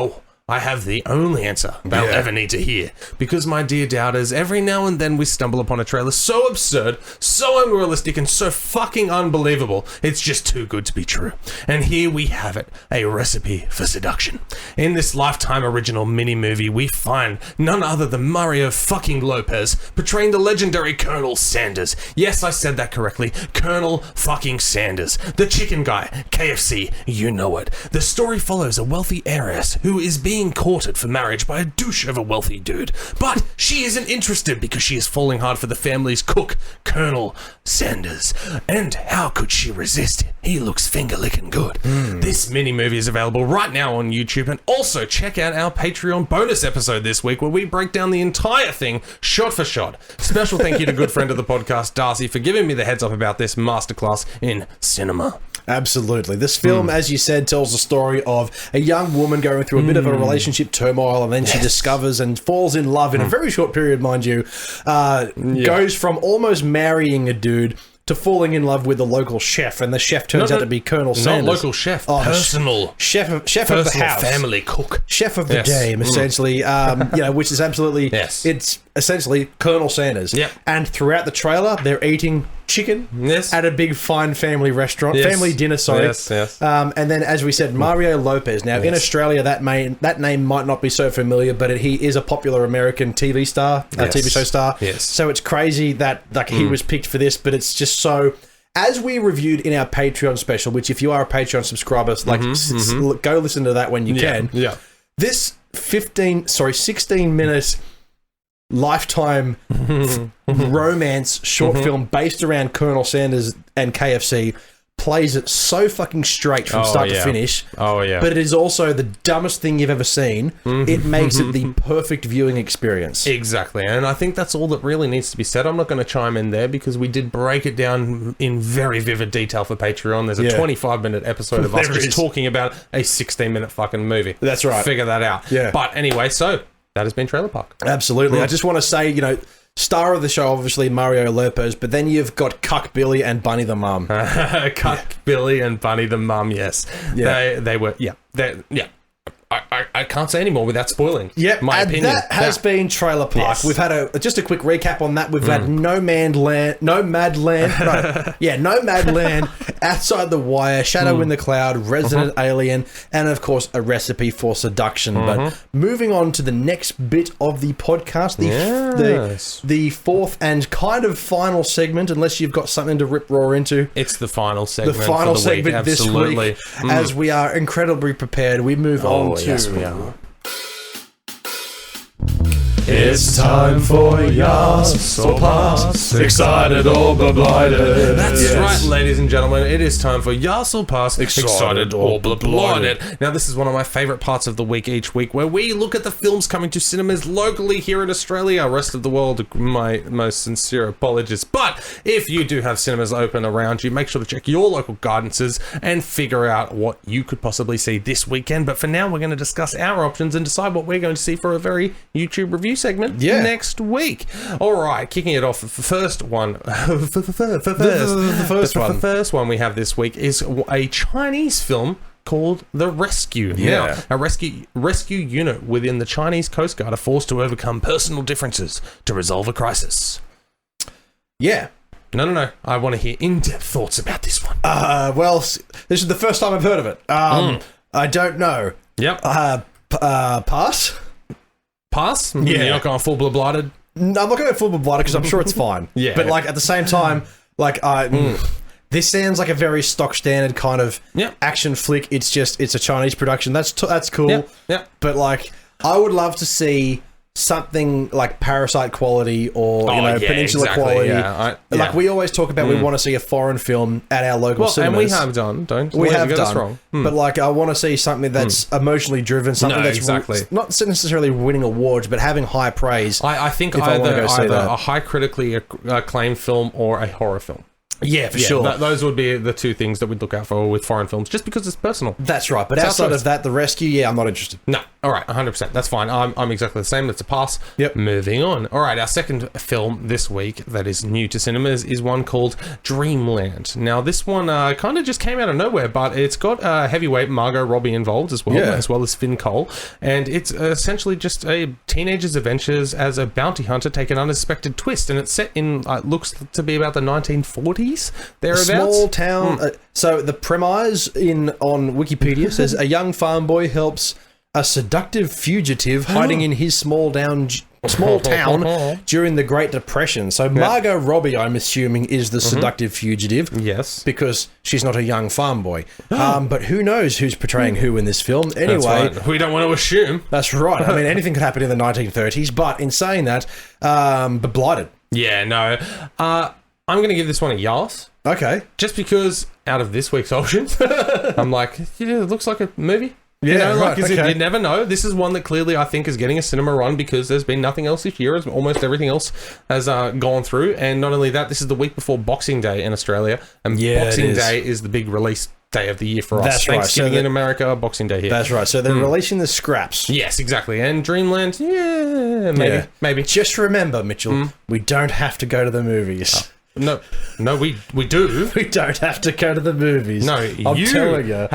I have the only answer they'll ever need to hear. Because, my dear doubters, every now and then we stumble upon a trailer so absurd, so unrealistic, and so fucking unbelievable, it's just too good to be true. And here we have it, a recipe for seduction. In this Lifetime original mini-movie, we find none other than Mario fucking Lopez portraying the legendary Colonel Sanders. Yes, I said that correctly. Colonel fucking Sanders. The chicken guy. KFC. You know it. The story follows a wealthy heiress who is being courted for marriage by a douche of a wealthy dude. But she isn't interested because she is falling hard for the family's cook, Colonel Colonel Sanders. And how could she resist it? He looks finger-licking good. This mini-movie is available right now on YouTube, and also check out our Patreon bonus episode this week where we break down the entire thing shot for shot. Special thank you to good friend of the podcast, Darcy, for giving me the heads up about this masterclass in cinema. Absolutely. This film, as you said, tells the story of a young woman going through a bit of a relationship turmoil, and then she discovers and falls in love in a very short period, mind you. Goes from almost marrying a dude to falling in love with the local chef, and the chef turns out to be Colonel Sanders. Not local chef, Personal chef of the house, family cook. chef of the game, essentially. Which is absolutely it's essentially Colonel Sanders. Yep. And throughout the trailer, they're eating chicken at a big fine family restaurant, family dinner. Sorry. Yes. And then, as we said, Mario Lopez. Now, in Australia, that name might not be so familiar, but he is a popular American TV star, TV show star. Yes. So it's crazy that he was picked for this, but it's just so. As we reviewed in our Patreon special, which if you are a Patreon subscriber, go listen to that when you can. Yeah. This 16-minute lifetime romance short film based around Colonel Sanders and KFC plays it so fucking straight from start to finish. Oh, yeah. But it is also the dumbest thing you've ever seen. It makes it the perfect viewing experience. Exactly, and I think that's all that really needs to be said. I'm not going to chime in there because we did break it down in very vivid detail for Patreon. There's a 25-minute episode of us just talking about a 16-minute fucking movie. That's right. Figure that out. Yeah. But anyway, so that has been Trailer Park. Absolutely. I just want to say, star of the show, obviously, Mario Lopez, but then you've got Cuck Billy and Bunny the Mum. Cuck Billy and Bunny the Mum, yes. Yeah. They were, I can't say anymore without spoiling my opinion. That has been Trailer Park. Yes. We've had just a quick recap on that. We've had Nomad Land, Outside the Wire, Shadow in the Cloud, Resident Alien, and of course a recipe for seduction. But moving on to the next bit of the podcast, the fourth and kind of final segment, unless you've got something to rip roar into. It's the final segment. The final for the segment week. this Absolutely. week, as we are incredibly prepared, we move on to. Yes, we are. It's time for Yass or Pass, excited or blinded. That's right, ladies and gentlemen. It is time for Yass or Pass, excited or blinded. Now, this is one of my favourite parts of the week each week, where we look at the films coming to cinemas locally here in Australia. Rest of the world, my most sincere apologies. But if you do have cinemas open around you, make sure to check your local guidances and figure out what you could possibly see this weekend. But for now, we're going to discuss our options and decide what we're going to see for a very YouTube review segment next week. All right, kicking it off, the first one. The first one we have this week is a Chinese film called The Rescue. Now, a rescue unit within the Chinese Coast Guard are forced to overcome personal differences to resolve a crisis. Yeah. No. I want to hear in-depth thoughts about this one. Well, this is the first time I've heard of it. I don't know. Yep. Pass? Pass? Yeah. You're not going full-blooded? No, I'm not going full-blooded because I'm sure it's fine. Yeah. But, at the same time, this sounds like a very stock standard kind of action flick. It's a Chinese production. That's cool. Yeah. But, I would love to see something like Parasite quality or Peninsula quality. Yeah. We always talk about, we want to see a foreign film at our local cinemas. And we have done, wrong. But I want to see something that's emotionally driven, something that's not necessarily winning awards, but having high praise. I think either a high critically acclaimed film or a horror film. Yeah, for sure. Those would be the two things that we'd look out for with foreign films, just because it's personal. That's right. But outside of that, The Rescue, I'm not interested. No. All right, 100%. That's fine. I'm exactly the same. That's a pass. Yep. Moving on. All right, our second film this week that is new to cinemas is one called Dreamland. Now, this one kind of just came out of nowhere, but it's got heavyweight Margot Robbie involved as well as Finn Cole. And it's essentially just a teenager's adventures as a bounty hunter take an unexpected twist. And it's set in, looks to be about the 1940s. Thereabouts. Small town. So the premise on Wikipedia says a young farm boy helps a seductive fugitive hiding in his small town during the Great Depression. So Margot Robbie, I'm assuming, is the seductive fugitive. Yes, because she's not a young farm boy. But who knows who's portraying who in this film? Anyway, we don't want to assume. That's right. I mean, anything could happen in the 1930s. But in saying that, but Blighted. Yeah, no. I'm going to give this one a YASS. Okay. Just because out of this week's options, I'm like, yeah, it looks like a movie. Yeah, you know, right, okay. You never know. This is one that clearly I think is getting a cinema run because there's been nothing else this year, as almost everything else has gone through. And not only that, this is the week before Boxing Day in Australia, and Boxing Day is the big release day of the year for us. That's right. Thanksgiving in America, Boxing Day here. That's right. So they're releasing the scraps. Yes, exactly. And Dreamland, maybe. Just remember, Mitchell, we don't have to go to the movies. No, we do. We don't have to go to the movies. No, I'm you telling you.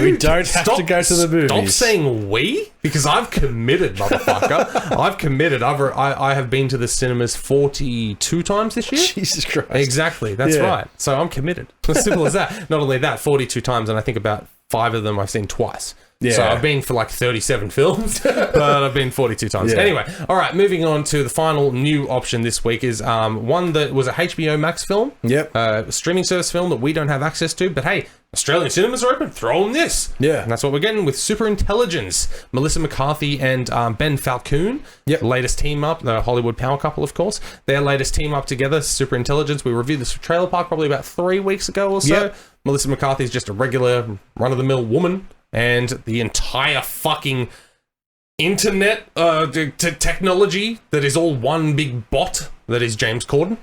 We don't have to go to the movies. Stop saying we, because I've committed, motherfucker. I've committed. I have been to the cinemas 42 times this year. Jesus Christ. Exactly, that's right. So I'm committed. As simple as that. Not only that, 42 times, and I think about 5 of them I've seen twice. Yeah. So I've been for like 37 films, but I've been 42 times. Yeah. Anyway, all right, moving on to the final new option this week is one that was a HBO Max film. Yep. A streaming service film that we don't have access to, but hey, Australian cinemas are open, throw in this. Yeah. And that's what we're getting with Superintelligence. Melissa McCarthy and Ben Falcoon. Yep. Latest team up, the Hollywood power couple, of course. Their latest team up together, Superintelligence. We reviewed this trailer park probably about 3 weeks ago or so. Yep. Melissa McCarthy's just a regular, run-of-the-mill woman. And the entire fucking internet technology that is all one big bot that is James Corden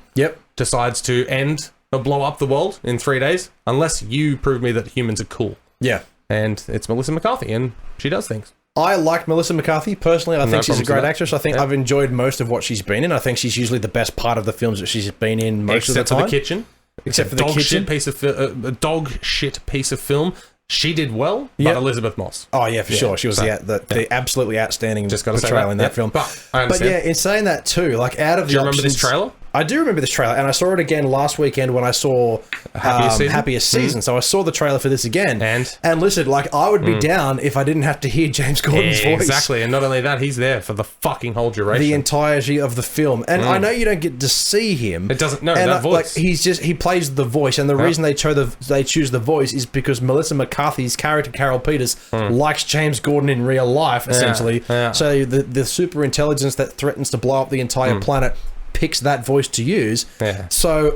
decides to end or blow up the world in 3 days unless you prove me that humans are cool. Yeah. And it's Melissa McCarthy and she does things. I like Melissa McCarthy personally. I think she's a great that. actress. I think I've enjoyed most of what she's been in. I think she's usually the best part of the films that she's been in most of the time. Except for The Kitchen. Except for The Kitchen. A dog shit piece of film. She did well, but Elizabeth Moss. Oh, yeah, for sure. She was the absolutely outstanding portrayal in that film. But I understand. But yeah, in saying that too, like out of Do you remember this trailer? I do remember this trailer, and I saw it again last weekend when I saw Happiest Season. So I saw the trailer for this again. And listen, like, I would be down if I didn't have to hear James Corden's voice. Exactly, and not only that, he's there for the fucking whole duration. The entirety of the film. And I know you don't get to see him. It doesn't, that voice. Like, he plays the voice, and the reason they choose the voice is because Melissa McCarthy's character, Carol Peters, likes James Corden in real life, essentially. So the super intelligence that threatens to blow up the entire planet picks that voice to use. So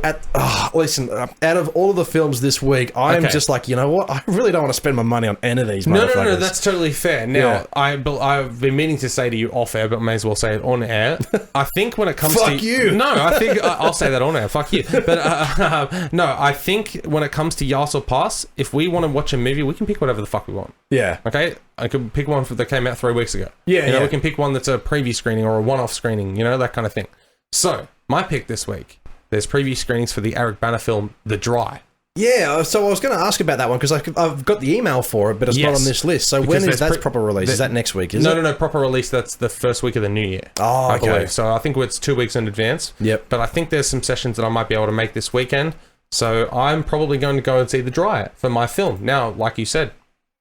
listen, out of all of the films this week, I'm just like, you know what? I really don't want to spend my money on any of these motherfuckers. No, that's totally fair. Now, I've been meaning to say to you off air, but may as well say it on air. I think when it comes to... Fuck you! No, I think... I'll say that on air. Fuck you. But no, I think when it comes to YASSS or Pass, if we want to watch a movie, we can pick whatever the fuck we want. Yeah. Okay? I could pick one that came out 3 weeks ago. Yeah, You know, we can pick one that's a preview screening or a one-off screening, you know, that kind of thing. So, my pick this week, there's preview screenings for the Eric Bana film, The Dry. Yeah, so I was going to ask about that one because I've got the email for it, but it's not on this list. So when is that proper release? Is that next week? No, proper release. That's the first week of the new year. Oh, I okay. believe. So I think it's 2 weeks in advance. Yep. But I think there's some sessions that I might be able to make this weekend. So I'm probably going to go and see The Dry for my film. Now, like you said,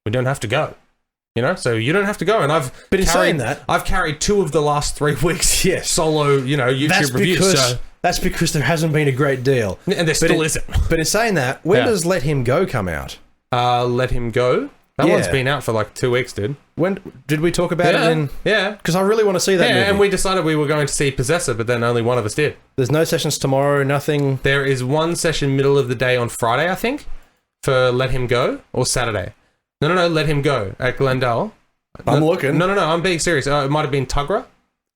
we don't have to go. You know, so you don't have to go, and I've carried 2 of the last 3 weeks solo, YouTube reviews. That's because there hasn't been a great deal, and there still isn't. But in saying that, when does Let Him Go come out? Let Him Go. That one's been out for like 2 weeks, dude. When did we talk about it? Because I really want to see that movie. And we decided we were going to see Possessor, but then only one of us did. There's no sessions tomorrow. Nothing. There is one session middle of the day on Friday, I think, for Let Him Go, or Saturday. No, Let Him Go at Glendale. I'm looking. No, I'm being serious. It might have been Tuggerah.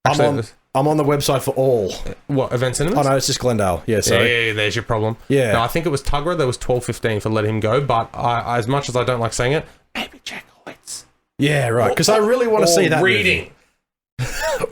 I'm on the website for all. What, Event Cinemas? Oh, no, it's just Glendale. Yeah, sorry. Yeah, there's your problem. Yeah. No, I think it was Tuggerah. There was 12:15 for Let Him Go, but as much as I don't like saying it, maybe Jack Hoyt's. Yeah, right, because I really want to see that reading.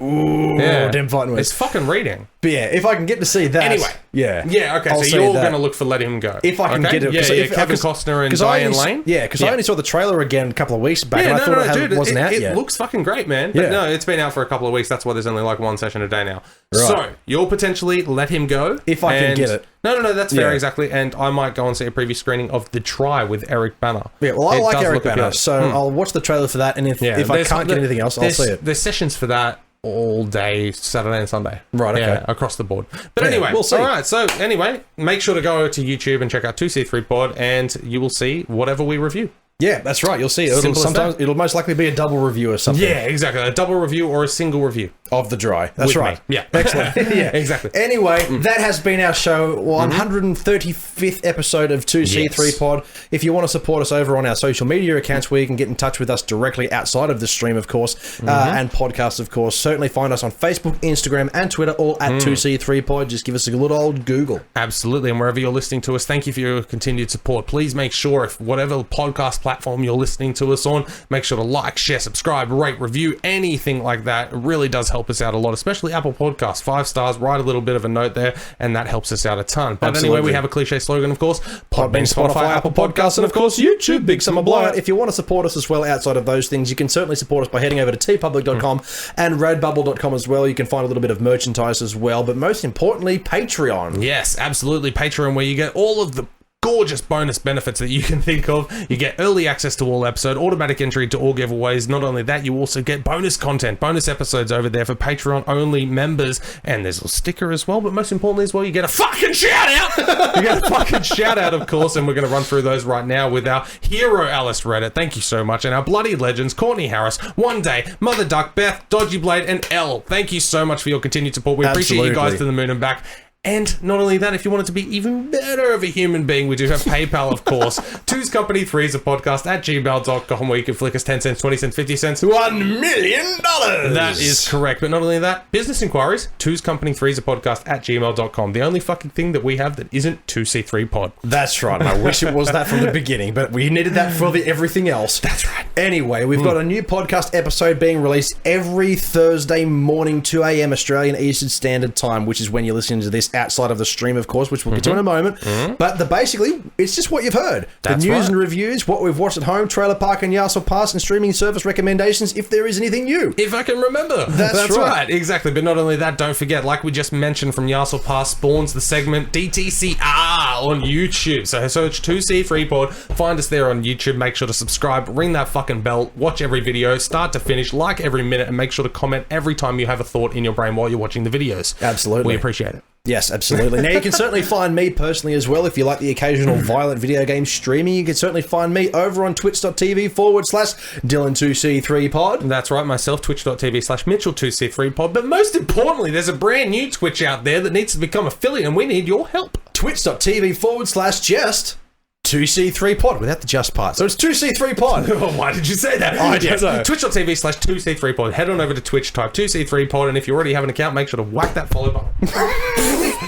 Ooh, damn fighting words. It's fucking reading. But yeah, if I can get to see that. Anyway. Yeah, okay, so you're going to look for Let Him Go. If I can get it. Kevin Costner and Diane Lane. Yeah, because I only saw the trailer again a couple of weeks back, and I thought it wasn't out yet. It looks fucking great, man. But no, it's been out for a couple of weeks. That's why there's only like one session a day now. Right. So, you'll potentially Let Him Go. If I can get it. No, that's fair, exactly. And I might go and see a preview screening of The Try with Eric Bana. Yeah, well, I like Eric Bana, so I'll watch the trailer for that, and if I can't get anything else, I'll see it. There's sessions for that all day, Saturday and Sunday. Right, okay. Yeah, across the board. But anyway, we'll see. All right, so anyway, make sure to go to YouTube and check out 2C3 Pod, and you will see whatever we review. Yeah, that's right. You'll see. It'll most likely be a double review or something. Yeah, exactly. A double review or a single review. Of the dry. That's right. Me. Yeah. Excellent. Yeah, exactly. Anyway, that has been our show, 135th episode of 2C3 Pod. If you want to support us over on our social media accounts where you can get in touch with us directly outside of the stream, of course, and podcasts, of course, certainly find us on Facebook, Instagram, and Twitter, all at 2C3 Pod. Just give us a little old Google. Absolutely. And wherever you're listening to us, thank you for your continued support. Please make sure, if whatever podcast platform you're listening to us on, make sure to like, share, subscribe, rate, review, anything like that. It really does help us out a lot, especially Apple Podcasts. 5 stars, write a little bit of a note there, and that helps us out a ton. But anyway, we have a cliche slogan, of course. Podbean, Spotify, Apple Podcasts, and of course YouTube, Big Summer Blowout. If you want to support us as well outside of those things, you can certainly support us by heading over to tpublic.com and redbubble.com as well. You can find a little bit of merchandise as well, but most importantly, Patreon. Yes, absolutely. Patreon, where you get all of the gorgeous bonus benefits that you can think of. You get early access to all episodes, automatic entry to all giveaways. Not only that, you also get bonus content, bonus episodes over there for Patreon only members, and there's a sticker as well. But most importantly as well, you get a fucking shout out. You get a fucking shout out, of course, and we're going to run through those right now with our hero Alice Reddit. Thank you so much, and our bloody legends Courtney Harris, One Day, Mother Duck, Beth, Dodgy Blade, and Elle. Thank you so much for your continued support. We appreciate you guys to the moon and back. And not only that, if you wanted to be even better of a human being, we do have PayPal, of course. Two's Company, Three's a Podcast at gmail.com, where you can flick us 10 cents, 20 cents, 50 cents. $1 million! That is correct. But not only that, business inquiries, Two's Company, Three's a Podcast at gmail.com. The only fucking thing that we have that isn't 2C3 Pod. That's right. And I wish it was that from the beginning, but we needed that for the everything else. That's right. Anyway, we've got a new podcast episode being released every Thursday morning, 2 a.m. Australian Eastern Standard Time, which is when you're listening to this outside of the stream, of course, which we'll get to in a moment. But basically, it's just what you've heard. That's the news right. and reviews, what we've watched at home, Trailer Park and YASSS Pass, and streaming service recommendations, if there is anything new. If I can remember. That's right. Exactly. But not only that, don't forget, like we just mentioned from YASSS Pass, spawns the segment DTCR on YouTube. So search 2C3 Pod, find us there on YouTube, make sure to subscribe, ring that fucking bell, watch every video, start to finish, like every minute, and make sure to comment every time you have a thought in your brain while you're watching the videos. Absolutely. We appreciate it. Yes, absolutely. Now, you can certainly find me personally as well. If you like the occasional violent video game streaming, you can certainly find me over on twitch.tv/Dylan2C3Pod. That's right, myself, twitch.tv/Mitchell2C3Pod. But most importantly, there's a brand new Twitch out there that needs to become affiliate, and we need your help. Twitch.tv/just 2C3 Pod without the just part. So it's 2C3 Pod. Oh, why did you say that? I don't know. Twitch.tv/2C3 Pod. Head on over to Twitch, type 2C3 Pod, and if you already have an account, make sure to whack that follow button.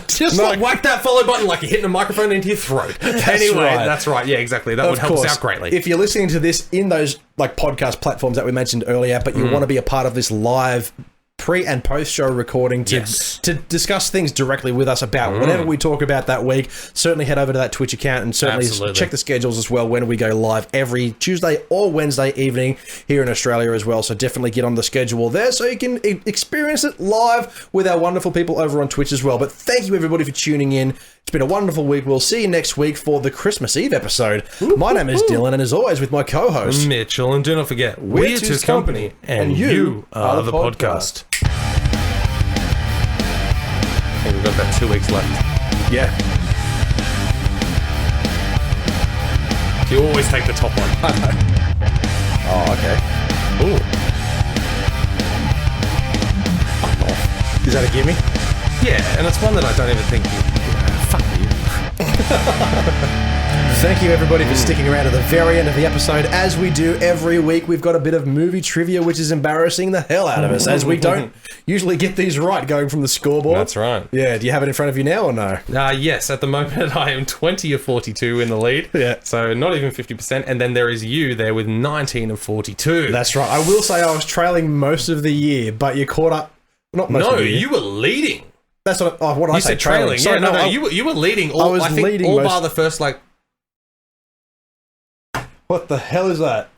Just whack that follow button like you're hitting a microphone into your throat. That's right. Yeah, exactly. That would help us out greatly. If you're listening to this in those like podcast platforms that we mentioned earlier, but you want to be a part of this live pre and post show recording to discuss things directly with us about whatever we talk about that week, certainly head over to that Twitch account and certainly check the schedules as well when we go live every Tuesday or Wednesday evening here in Australia as well. So definitely get on the schedule there so you can experience it live with our wonderful people over on Twitch as well. But thank you everybody for tuning in. It's been a wonderful week. We'll see you next week for the Christmas Eve episode. My name is Dylan, and as always with my co-host Mitchell, and do not forget, we're Two's Company, and you are the podcast. I think we've got about 2 weeks left. Yeah. You always take the top one. Oh, okay. Ooh. Fuck off. Is that a gimme? Yeah, and it's one that I don't even think fuck you. Thank you everybody for sticking around to the very end of the episode. As we do every week, we've got a bit of movie trivia, which is embarrassing the hell out of us, as we don't usually get these right going from the scoreboard. That's right. Yeah, do you have it in front of you now or no? Yes, at the moment I am 20 of 42 in the lead. Yeah. So not even 50%, and then there is you there with 19 of 42. That's right. I will say I was trailing most of the year, but you caught up. Not most of the year. You were leading. That's what what did I say? Said trailing. Sorry, no, you were leading. All, I think leading all bar the first What the hell is that?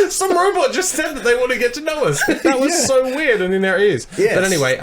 Some robot just said that they want to get to know us. That was so weird and in our ears. Yes. But anyway,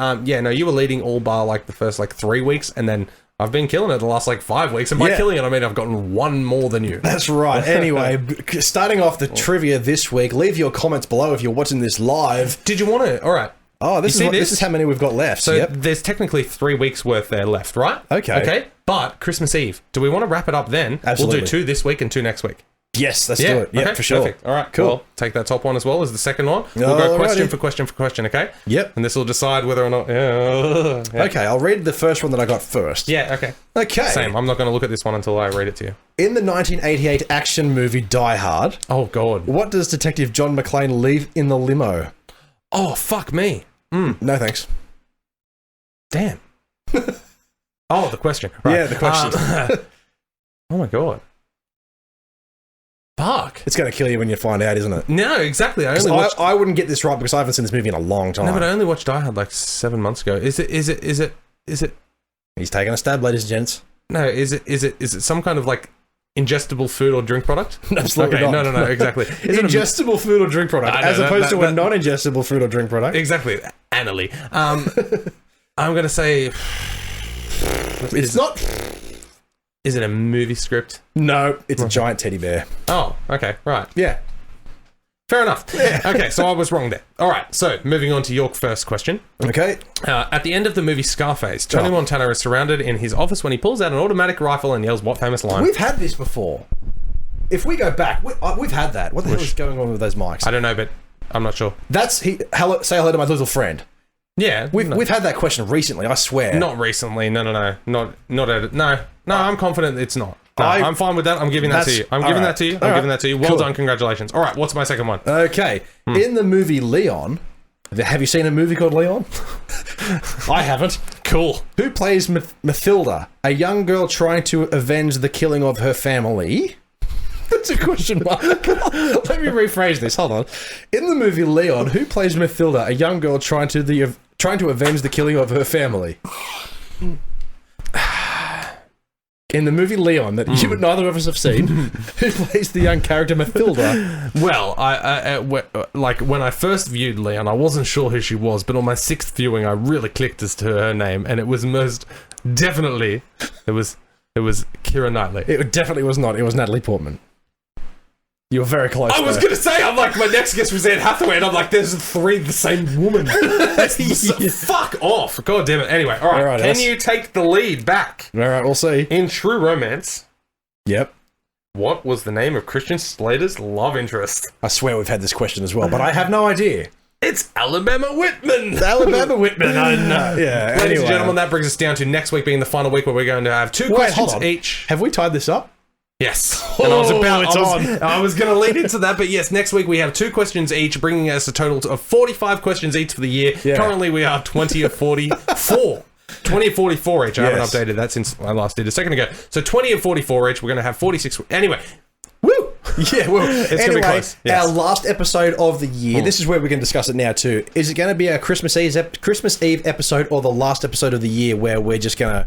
you were leading all bar the first 3 weeks, and then I've been killing it the last 5 weeks, and by killing it I mean I've gotten one more than you. That's right. Anyway, starting off the trivia this week, leave your comments below if you're watching this live. Did you want to? All right. Oh, this is how many we've got left. So there's technically 3 weeks worth there left, right? Okay. But Christmas Eve. Do we want to wrap it up then? Absolutely. We'll do 2 this week and 2 next week. Yes, let's do it. Yeah, okay, for sure. Perfect. All right, Cool. Well, take that top one as well as the second one. We'll go question for question for question, okay? Yep. And this will decide whether or not... Okay, I'll read the first one that I got first. Yeah, okay. Okay. Same. I'm not going to look at this one until I read it to you. In the 1988 action movie Die Hard, Oh, God. what does Detective John McClane leave in the limo? Oh, fuck me. No thanks. Damn. Oh, the question. Right. Yeah, the question. Oh, my God. Fuck. It's going to kill you when you find out, isn't it? No, exactly. I only watched... I wouldn't get this right because I haven't seen this movie in a long time. No, but I only watched Die Hard like 7 months ago. Is it... He's taking a stab, ladies and gents. No, is it some kind of like ingestible food or drink product? Absolutely okay, not. No, exactly. Is it ingestible food or drink product, as opposed to a non-ingestible food or drink product? Exactly. Anally. I'm going to say... It's not... Is it a movie script? No, it's a giant teddy bear. Oh, okay, right. Yeah. Fair enough. Yeah. Okay, so I was wrong there. All right, so moving on to your first question. Okay. At the end of the movie Scarface, Tony Montana is surrounded in his office when he pulls out an automatic rifle and yells, what famous line? We've had this before. If we go back, we've had that. What the hell is going on with those mics? I don't know, but I'm not sure. That's say hello to my little friend. Yeah. We've had that question recently, I swear. Not recently. No. No, I'm confident it's not. No, I'm fine with that. I'm giving that to you. I'm giving that to you. Well done. Congratulations. All right, what's my second one? Okay. In the movie Leon, have you seen a movie called Leon? I haven't. Cool. Who plays Mathilda, a young girl trying to avenge the killing of her family? That's a question mark. Let me rephrase this. Hold on. In the movie Leon, who plays Mathilda, a young girl trying to avenge the killing of her family? In the movie Leon, that you but neither of us have seen, who plays the young character Mathilda? Well, when I first viewed Leon, I wasn't sure who she was, but on my sixth viewing, I really clicked as to her name, and it was most definitely it was Keira Knightley. It definitely was not. It was Natalie Portman. You were very close. I was going to say, I'm like, my next guess was Anne Hathaway, and I'm like, there's three the same woman. Fuck off. God damn it. Anyway, all right. Can you take the lead back? All right, we'll see. In True Romance. Yep. What was the name of Christian Slater's love interest? I swear we've had this question as well, but I have no idea. It's Alabama Whitman. Alabama Whitman, I know. Yeah. Ladies and gentlemen, that brings us down to next week being the final week where we're going to have two questions each. Have we tied this up? Yes. And I was going to lead into that, but yes, next week we have two questions each, bringing us a total of 45 questions each for the year. Yeah. Currently we are 20 of 44. 20 of 44 each. I haven't updated that since I last did a second ago. So 20 of 44 each. We're going to have 46. Anyway. Woo! Yeah, well, it's going to be close. Yes. Our last episode of the year, this is where we can discuss it now too. Is it going to be a Christmas Eve episode or the last episode of the year where we're just going to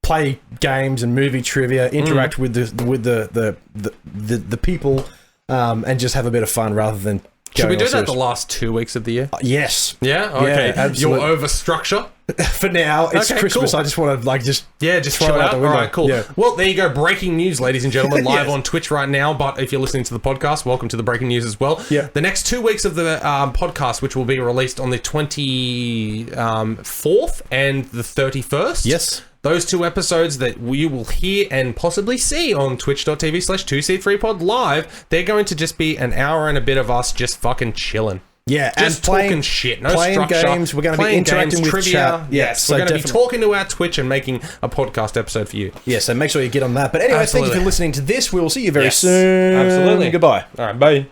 play games and movie trivia, interact with the people, and just have a bit of fun rather than Should we do that the last 2 weeks of the year? Yes. Yeah? Okay. Yeah, absolutely. You're over structure? For now, it's Christmas. Cool. I just want to just throw it out the window. All right, cool. Yeah. Well, there you go. Breaking news, ladies and gentlemen, live on Twitch right now. But if you're listening to the podcast, welcome to the breaking news as well. Yeah. The next 2 weeks of the podcast, which will be released on the 24th and the 31st. Yes. Those two episodes that you will hear and possibly see on twitch.tv/2C3pod live, they're going to just be an hour and a bit of us just fucking chilling. Yeah, just and playing, talking shit. No playing structure. Games. We're going to be interacting with trivia. Chat. Yes, we're going to be talking to our Twitch and making a podcast episode for you. Yeah, so make sure you get on that. But anyway, thank you for listening to this. We will see you very soon. Absolutely. Goodbye. All right, bye.